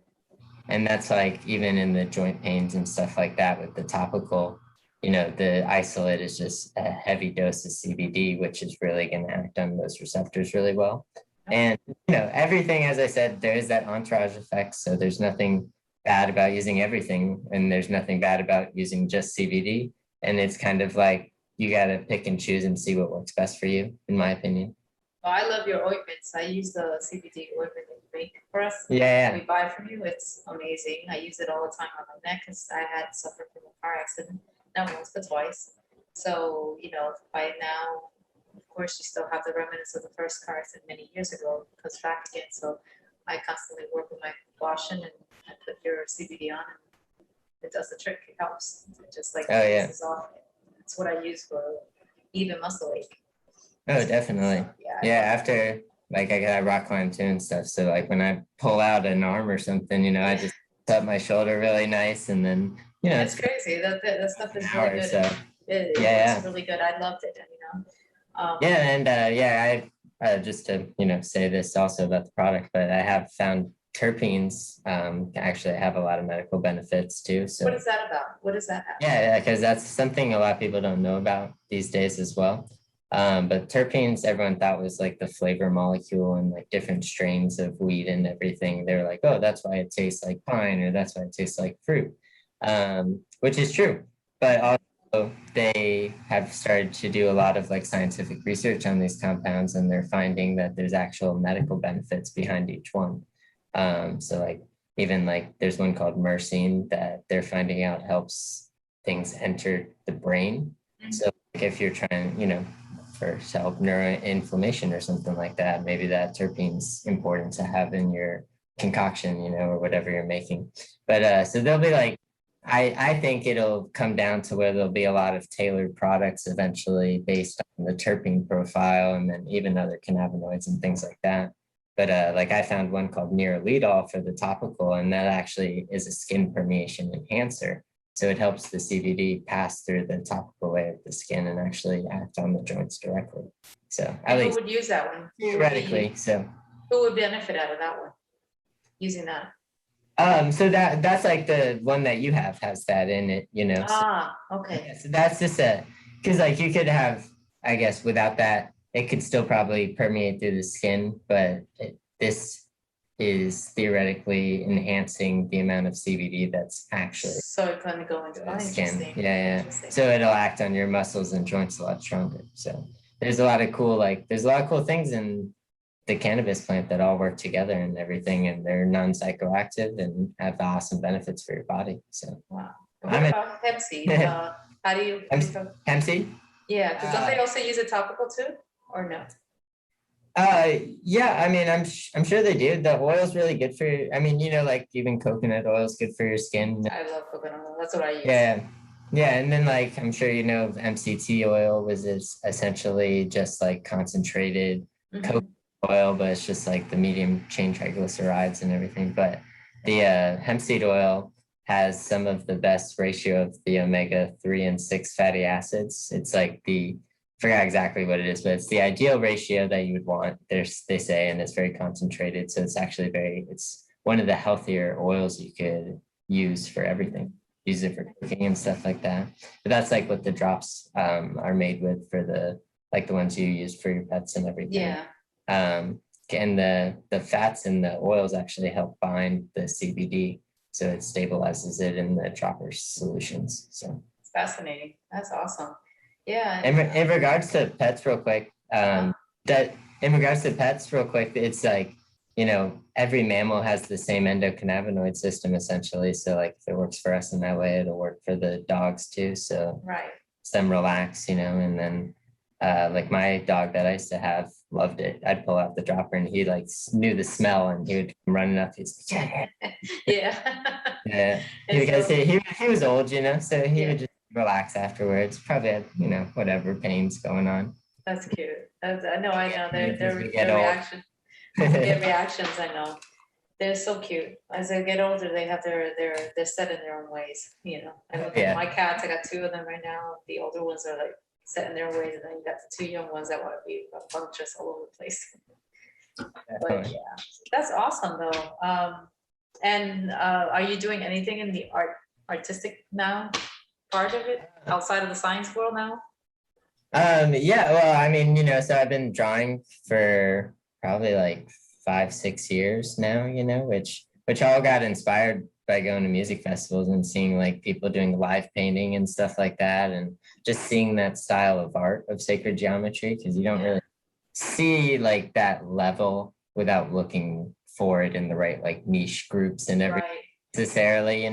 Speaker 2: And that's like even in the joint pains and stuff like that with the topical, the isolate is just a heavy dose of CBD, which is really going to act on those receptors really well. And, everything, as I said, there is that entourage effect. So there's nothing bad about using everything. And there's nothing bad about using just CBD. And it's kind of like, you got to pick and choose and see what works best for you, in my opinion.
Speaker 1: Well, I love your ointments. I use the CBD ointment that you make for us.
Speaker 2: Yeah.
Speaker 1: We buy from you. It's amazing. I use it all the time on my neck because I had suffered from a car accident, not once but twice. So, by now, of course, you still have the remnants of the first car accident many years ago because back again. So I constantly work with my washing and I put your CBD on and it does the trick. It helps. It just like eases off. It's what I use for even muscle ache.
Speaker 2: Oh, definitely. Yeah, after like I got rock climb too and stuff. So like when I pull out an arm or something, I just tap my shoulder really nice and then,
Speaker 1: it's crazy. That stuff is really good. So, it's really good. I loved it. And,
Speaker 2: I just to, say this also about the product, but I have found terpenes actually have a lot of medical benefits too. So
Speaker 1: what is that about? What does that have?
Speaker 2: Yeah, because that's something a lot of people don't know about these days as well. But terpenes, everyone thought was like the flavor molecule and like different strains of weed and everything. They're like, oh, that's why it tastes like pine or that's why it tastes like fruit, which is true. But also they have started to do a lot of like scientific research on these compounds and they're finding that there's actual medical benefits behind each one. So like even like there's one called myrcene that they're finding out helps things enter the brain. So like if you're trying, for help neuroinflammation or something like that, maybe that terpene's important to have in your concoction, or whatever you're making. But so they'll be like, I think it'll come down to where there'll be a lot of tailored products eventually based on the terpene profile and then even other cannabinoids and things like that. But like I found one called Nerolidol for the topical, and that actually is a skin permeation enhancer. So it helps the CBD pass through the topical layer of the skin and actually act on the joints directly. So at least
Speaker 1: who would use that one?
Speaker 2: Theoretically,
Speaker 1: who would benefit out of that one? Using that?
Speaker 2: So that's like the one that you have has that in it,
Speaker 1: Okay.
Speaker 2: Yeah, so that's just because like you could have, I guess, without that, it could still probably permeate through the skin, but this is theoretically enhancing the amount of CBD that's actually
Speaker 1: So it can go into
Speaker 2: in the skin.
Speaker 1: interesting.
Speaker 2: Yeah.
Speaker 1: Interesting.
Speaker 2: So it'll act on your muscles and joints a lot stronger. So there's a lot of cool, there's a lot of cool things in the cannabis plant that all work together and everything, and they're non-psychoactive and have awesome benefits for your body. So
Speaker 1: Wow.
Speaker 2: I'm
Speaker 1: What
Speaker 2: in-
Speaker 1: about hemp seed? How do you
Speaker 2: hemp seed?
Speaker 1: Yeah, because don't they also use it topical too, or no?
Speaker 2: Yeah, I mean, I'm sure they do. The oil's really good for, I mean, like even coconut oil is good for your skin.
Speaker 1: I love coconut oil. That's what I use.
Speaker 2: Yeah. Yeah. And then I'm sure MCT oil was essentially just concentrated coconut oil, but it's just the medium chain triglycerides and everything. But the hemp seed oil has some of the best ratio of the omega-3 and 6 fatty acids. It's forgot exactly what it is, but it's the ideal ratio that you would want. They say, and it's very concentrated. So it's actually it's one of the healthier oils you could use for everything. Use it for cooking and stuff like that. But that's what the drops are made with for the ones you use for your pets and everything.
Speaker 1: Yeah.
Speaker 2: And the fats in the oils actually help bind the CBD. So it stabilizes it in the dropper solutions. So
Speaker 1: it's fascinating. That's awesome. Yeah.
Speaker 2: In regards to pets, real quick, it's every mammal has the same endocannabinoid system essentially. So if it works for us in that way, it'll work for the dogs too. So
Speaker 1: right.
Speaker 2: Them relax, and then my dog that I used to have loved it. I'd pull out the dropper and he knew the smell and he would come running up. He's yeah. Yeah. Because he was old, so he would just relax afterwards. Probably had, whatever pains going on.
Speaker 1: That's cute. I know. Their reactions. Get reactions. I know. They're so cute. As they get older, they have they're set in their own ways. I look at my cats. I got 2 of them right now. The older ones are set in their ways, and then you got the 2 young ones that want to be bunches all over the place. But yeah, that's awesome though. And are you doing anything in the artistic now part of it outside of the science world now?
Speaker 2: Yeah, well, I mean, so I've been drawing for probably 5-6 years now, which all got inspired by going to music festivals and seeing people doing live painting and stuff like that, and just seeing that style of art of sacred geometry, because you don't really see that level without looking for it in the right niche groups and everything necessarily,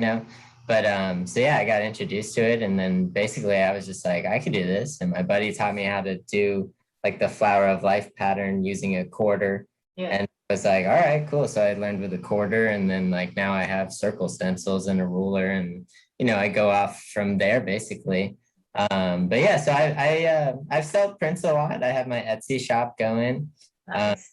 Speaker 2: But so yeah, I got introduced to it, and then basically I was just I could do this, and my buddy taught me how to do the flower of life pattern using a quarter, and I was all right, cool. So I learned with a quarter, and then now I have circle stencils and a ruler, and I go off from there basically. But yeah, so I've sold prints a lot. I have my Etsy shop going.
Speaker 1: Nice.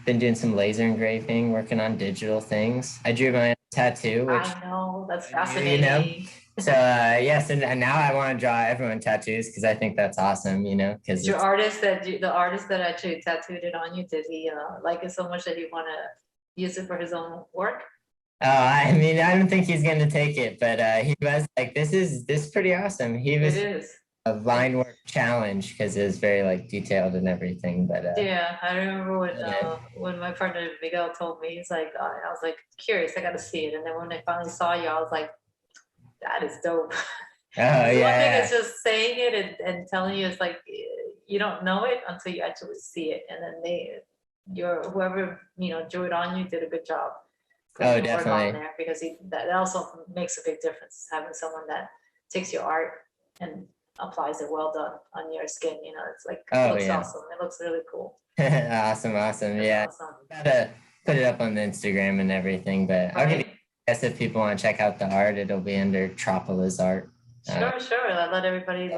Speaker 2: Been doing some laser engraving, working on digital things. I drew my own tattoo, which
Speaker 1: I know, that's fascinating.
Speaker 2: So yes, and now I want to draw everyone tattoos because I think that's awesome, because
Speaker 1: the artist that actually tattooed it on you, did he like it so much that he want to use it for his own work?
Speaker 2: I mean, I don't think he's going to take it, but he was this is pretty awesome. He was a line work challenge because it was very detailed and everything. But
Speaker 1: yeah, I remember when my partner Miguel told me, he's I was curious, I got to see it, and then when I finally saw you, I was that is dope.
Speaker 2: Oh yeah.
Speaker 1: One thing is just saying it and telling you, it's you don't know it until you actually see it, and then whoever drew it on you did a good job.
Speaker 2: Oh, definitely.
Speaker 1: There because that also makes a big difference, having someone that takes your art and applies it well done on your skin. It's it looks awesome. It looks really cool.
Speaker 2: Awesome. Yeah. Awesome. Gotta put it up on the Instagram and everything, but I'll give you, I guess if people want to check out the art, it'll be under Tropola's art.
Speaker 1: Sure. I let everybody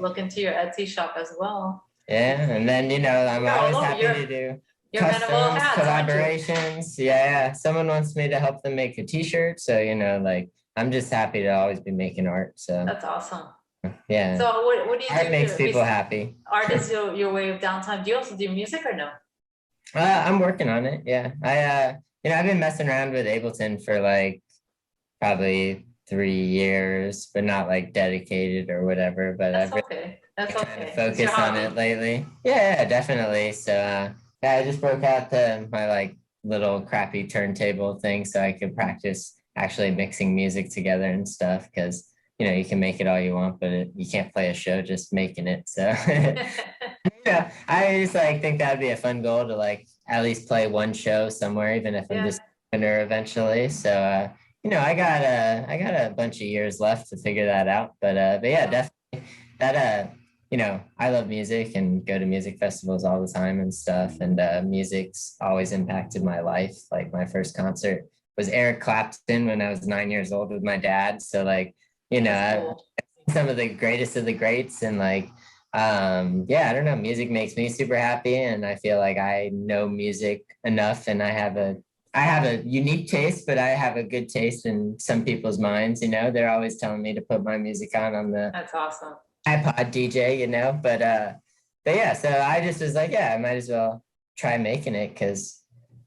Speaker 1: look into your Etsy shop as well.
Speaker 2: Yeah, and then I'm always happy to do customs, collaborations. Yeah. Someone wants me to help them make a T-shirt, so I'm just happy to always be making art. So
Speaker 1: that's awesome.
Speaker 2: Yeah.
Speaker 1: So what do you do?
Speaker 2: Art makes people happy.
Speaker 1: Art is your way of downtime. Do you also do music or no?
Speaker 2: I'm working on it. Yeah, I've been messing around with Ableton for probably 3 years, but not dedicated or whatever. But
Speaker 1: That's
Speaker 2: I've
Speaker 1: okay. That's okay.
Speaker 2: Trying to focus on it lately. Yeah, definitely. So yeah, I just broke out my little crappy turntable thing so I could practice actually mixing music together and stuff. Because you can make it all you want, but you can't play a show just making it. So yeah, I just like think that'd be a fun goal to like at least play one show somewhere, even if I'm
Speaker 1: Yeah.
Speaker 2: just a winner eventually. So I got a bunch of years left to figure that out. But yeah, definitely that I love music and go to music festivals all the time and stuff. And music's always impacted my life. Like my first concert was Eric Clapton when I was 9 years old with my dad. So like,
Speaker 1: That's
Speaker 2: I've
Speaker 1: cool.
Speaker 2: seen some of the greatest of the greats and like yeah, I don't know. Music makes me super happy, and I feel like I know music enough, and I have a unique taste, but I have a good taste in some people's minds. They're always telling me to put my music on the
Speaker 1: That's awesome.
Speaker 2: iPod DJ. But yeah. So I just was like, yeah, I might as well try making it because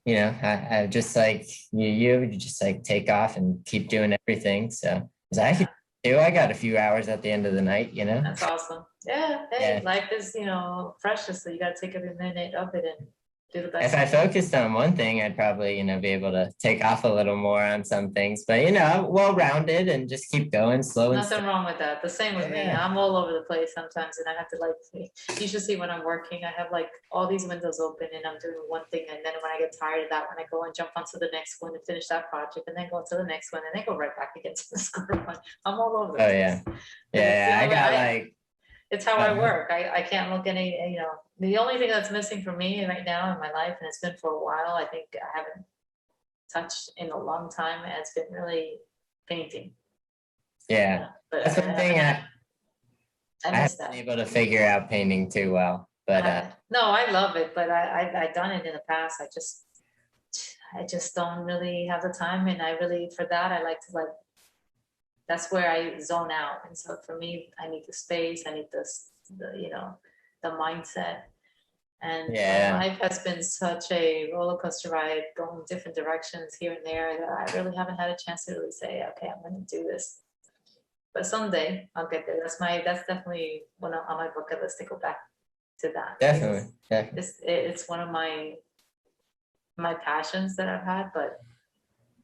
Speaker 2: I just like you just like take off and keep doing everything. So I was like, I could do. I got a few hours at the end of the night.
Speaker 1: That's awesome. Yeah. Hey,
Speaker 2: Yeah.
Speaker 1: life is, precious. So you got to take every minute of it and do the best.
Speaker 2: If I focused on one thing, I'd probably, be able to take off a little more on some things. But I'm well-rounded and just keep going slow and
Speaker 1: Nothing wrong with that. The same with me.
Speaker 2: Yeah.
Speaker 1: I'm all over the place sometimes, and I have to you should see when I'm working. I have like all these windows open, and I'm doing one thing, and then when I get tired of that one, I go and jump onto the next one and finish that project, and then go to the next one, and then go right back again to the square one. I'm all over the place.
Speaker 2: yeah. Yeah, I got like
Speaker 1: it's how I work. I can't look any, the only thing that's missing for me right now in my life, and it's been for a while, I think I haven't touched in a long time, and it's been really painting.
Speaker 2: Yeah.
Speaker 1: But
Speaker 2: That's one thing I
Speaker 1: miss
Speaker 2: haven't
Speaker 1: that.
Speaker 2: been able to figure out painting too well. But
Speaker 1: no, I love it, but I've done it in the past. I just don't really have the time, and for that I like to that's where I zone out. And so for me, I need the space, I need the mindset. And life has been such a roller coaster ride, going different directions here and there, that I really haven't had a chance to really say, okay, I'm going to do this. But someday I'll get there. That's definitely on my bucket list to go back to that.
Speaker 2: Definitely.
Speaker 1: It's one of my passions that I've had, but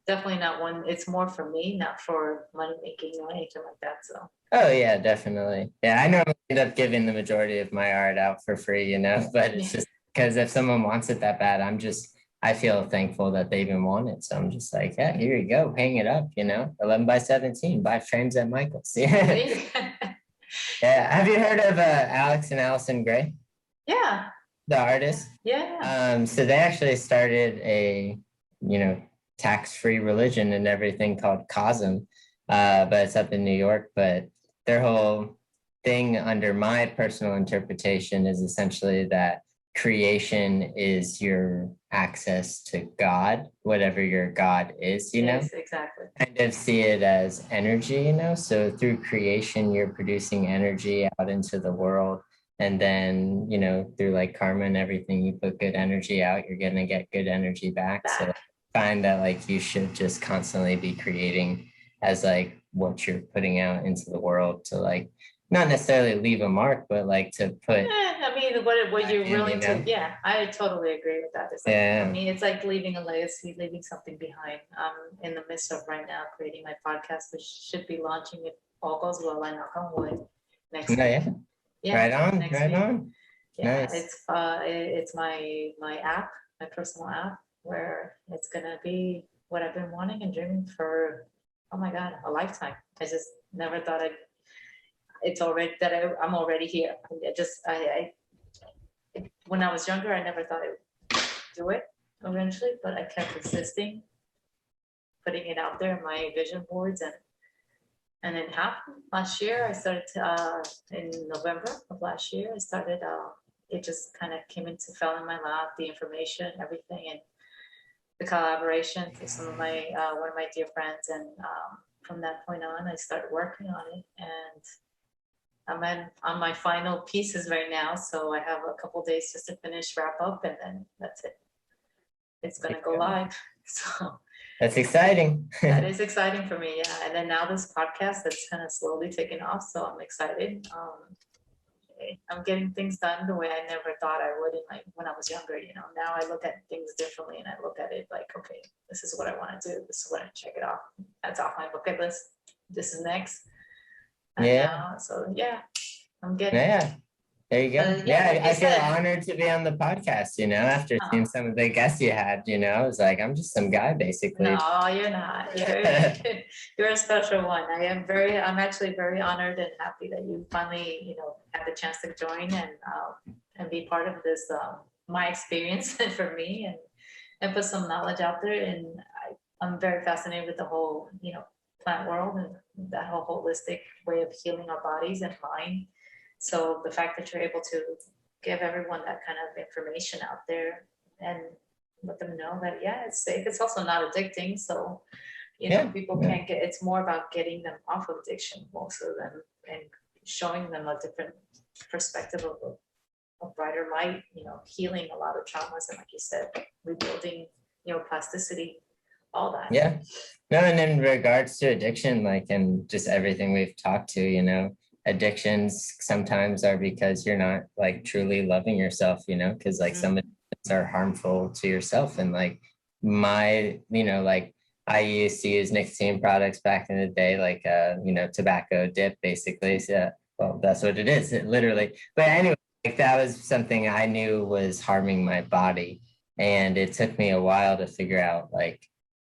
Speaker 1: definitely not one. It's more for me, not for money making or anything like that. So.
Speaker 2: Oh yeah, definitely. Yeah, I normally end up giving the majority of my art out for free, but it's just because if someone wants it that bad, I feel thankful that they even want it. So I'm just like, yeah, here you go, hang it up, 11 by 17, buy frames at Michael's. Yeah. Yeah. Have you heard of Alex and Allison Gray?
Speaker 1: Yeah.
Speaker 2: The artist?
Speaker 1: Yeah.
Speaker 2: So they actually started a, tax-free religion and everything called Cosm, but it's up in New York. But their whole thing, under my personal interpretation, is essentially that creation is your access to God, whatever your God is,
Speaker 1: Yes, exactly.
Speaker 2: Kind of see it as energy, so through creation, you're producing energy out into the world. And then, through like karma and everything, you put good energy out, you're going to get good energy back. So find that like you should just constantly be creating as like what you're putting out into the world to like not necessarily leave a mark, but like to put.
Speaker 1: I mean, what you're willing to. Yeah, I totally agree with that. It's like, for me, it's like leaving a legacy, leaving something behind. I'm in the midst of right now creating my podcast, which should be launching if all goes well. I knock on wood next week.
Speaker 2: Yeah. Right on. Right week. On.
Speaker 1: Yeah, nice. It's my app, my personal app, where it's gonna be what I've been wanting and dreaming for, oh my God, a lifetime. I just never thought I'm already here. When I was younger, I never thought I would do it eventually, but I kept resisting, putting it out there in my vision boards, and it happened last year. I started in November of last year. I started. It just kind of fell in my lap, the information, everything, and the collaboration with some of my one of my dear friends, and from that point on, I started working on it, and I'm on my final pieces right now. So I have a couple days just to wrap up, and then that's it. It's gonna go live. So
Speaker 2: that's exciting.
Speaker 1: That is exciting for me, yeah. And then now this podcast that's kind of slowly taking off, so I'm excited. okay, I'm getting things done the way I never thought I would in like when I was younger, you know. Now I look at things differently and I look at it like, okay, this is what I want to do. This is what I check it off. That's off my bucket list. This is next. And
Speaker 2: Yeah.
Speaker 1: so yeah, I'm getting
Speaker 2: Yeah. There you go.
Speaker 1: yeah, like you
Speaker 2: I feel
Speaker 1: said,
Speaker 2: honored to be on the podcast, you know, after seeing some of the guests you had, you know, I was like, I'm just some guy basically.
Speaker 1: no, you're not. You're a special one. I'm actually very honored and happy that you finally, you know, had the chance to join and be part of this, my experience for me and put some knowledge out there. And I'm very fascinated with the whole, you know, plant world and that whole holistic way of healing our bodies and mind. So the fact that you're able to give everyone that kind of information out there and let them know that, yeah, it's safe. It's also not addicting. So, you know, people can't get, it's more about getting them off of addiction, most of them, and showing them a different perspective of a brighter light, you know, healing a lot of traumas. And like you said, rebuilding, you know, plasticity, all that.
Speaker 2: Yeah. No, and in regards to addiction, like, and just everything we've talked to, you know, addictions sometimes are because you're not like truly loving yourself, you know, because like some addictions are harmful to yourself. And like you know, like I used to use nicotine products back in the day, like you know, tobacco dip basically. So well, that's what it is, literally. But anyway, like that was something I knew was harming my body. And it took me a while to figure out like,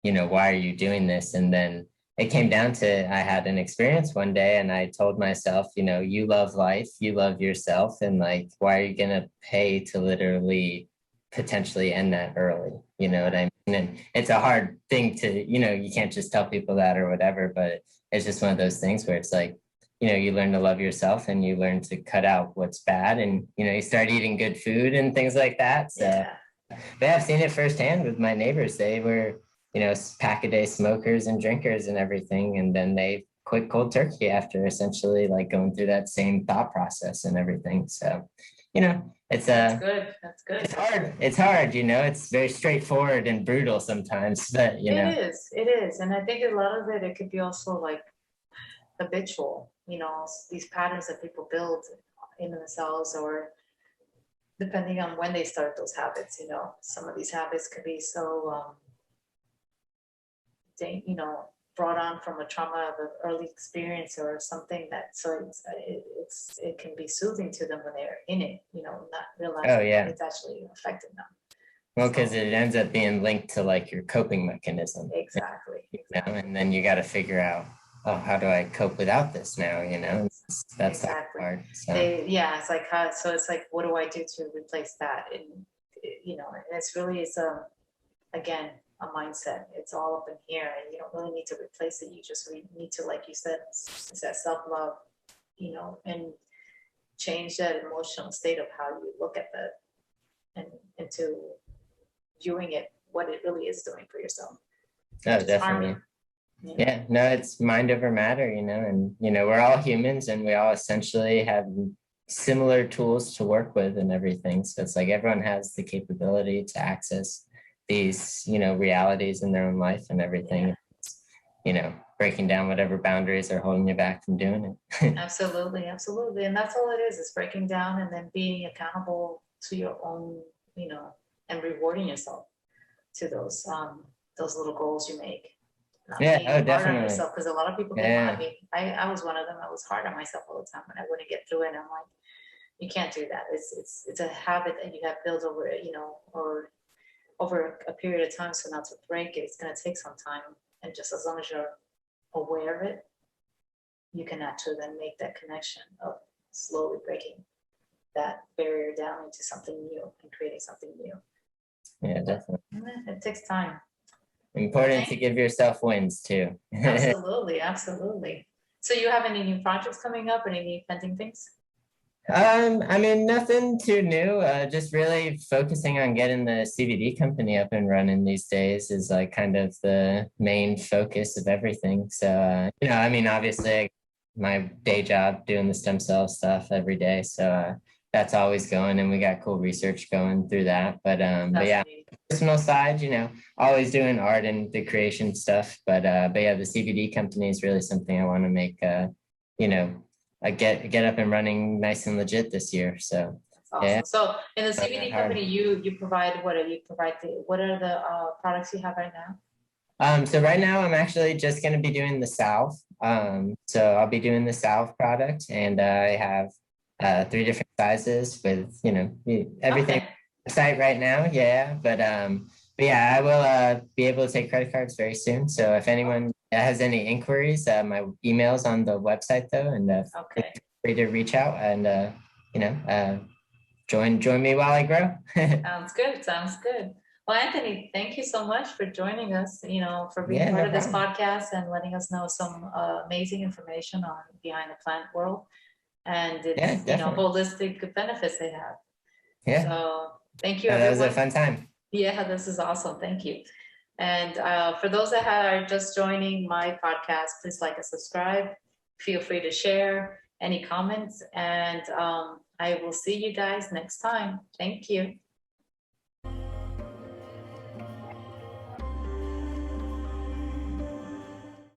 Speaker 2: you know, why are you doing this? And then it came down to, I had an experience one day and I told myself, you know, you love life, you love yourself. And like, why are you going to pay to literally potentially end that early? You know what I mean? And it's a hard thing to, you know, you can't just tell people that or whatever, but it's just one of those things where it's like, you know, you learn to love yourself and you learn to cut out what's bad and, you know, you start eating good food and things like that. So, but I've seen it firsthand with my neighbors. They were, you know, pack-a-day smokers and drinkers and everything. And then they quit cold turkey after essentially like going through that same thought process and everything. So, you know,
Speaker 1: That's good. That's good.
Speaker 2: It's hard. It's hard, you know, it's very straightforward and brutal sometimes, but you know.
Speaker 1: It is. And I think a lot of it could be also like habitual, you know, these patterns that people build in themselves or depending on when they start those habits, you know, some of these habits could be so, you know, brought on from a trauma of an early experience or something that so it can be soothing to them when they're in it, you know, not realizing it's actually affecting them.
Speaker 2: Well, because it ends up being linked to like your coping mechanism.
Speaker 1: Exactly.
Speaker 2: You know, and then you got to figure out, oh, how do I cope without this now? You know, that's
Speaker 1: exactly
Speaker 2: hard. So.
Speaker 1: It's like so it's like, what do I do to replace that? And you know, and it's again, a mindset. It's all up in here and you don't really need to replace it. You just need to, like you said, it's that self-love, you know, and change that emotional state of how you look at that and into viewing it, what it really is doing for yourself.
Speaker 2: Oh, definitely. Yeah, no, it's mind over matter, you know, and, you know, we're all humans and we all essentially have similar tools to work with and everything. So it's like everyone has the capability to access these, you know, realities in their own life and everything, you know, breaking down whatever boundaries are holding you back from doing it.
Speaker 1: Absolutely. And that's all it is. It's breaking down and then being accountable to your own, you know, and rewarding yourself to those little goals you make. Not being hard on yourself, because a lot of people get, I mean, I was one of them. I was hard on myself all the time when I wouldn't get through it. And I'm like, you can't do that. It's a habit that you have built over, you know, or over a period of time. So not to break it, it's going to take some time. And just as long as you're aware of it, you can actually then make that connection of slowly breaking that barrier down into something new and creating something new.
Speaker 2: Yeah, definitely.
Speaker 1: It takes time.
Speaker 2: Important to give yourself wins too.
Speaker 1: Absolutely. So you have any new projects coming up, any new pending things?
Speaker 2: I mean, nothing too new, just really focusing on getting the CBD company up and running these days is like kind of the main focus of everything. So, you know, I mean, obviously my day job doing the stem cell stuff every day. So that's always going and we got cool research going through that. But yeah, personal side, you know, always doing art and the creation stuff. But yeah, the CBD company is really something I want to make, you know, get up and running nice and legit this year. So
Speaker 1: That's awesome.
Speaker 2: yeah.
Speaker 1: So in the
Speaker 2: Not
Speaker 1: CBD
Speaker 2: hard.
Speaker 1: company, you provide what are you provide what are the products you have right now?
Speaker 2: So right now I'm actually just going to be doing the salve. So I'll be doing the salve product, and I have 3 different sizes with everything
Speaker 1: Okay.
Speaker 2: site right now. Yeah, but yeah, I will be able to take credit cards very soon. So if anyone has any inquiries, my email's on the website though, and feel
Speaker 1: Okay.
Speaker 2: free to reach out and join me while I grow.
Speaker 1: Sounds good. Sounds good. Well, Anthony, thank you so much for joining us, for being
Speaker 2: Yeah,
Speaker 1: part
Speaker 2: no
Speaker 1: of this
Speaker 2: problem.
Speaker 1: podcast and letting us know some amazing information on behind the plant world and
Speaker 2: Yeah,
Speaker 1: its,
Speaker 2: definitely.
Speaker 1: holistic benefits they have.
Speaker 2: Yeah,
Speaker 1: So thank you,
Speaker 2: that was a
Speaker 1: everyone.
Speaker 2: fun time.
Speaker 1: Yeah, this is awesome. Thank you. And for those that are just joining my podcast, please like and subscribe. Feel free to share any comments, and I will see you guys next time. Thank you.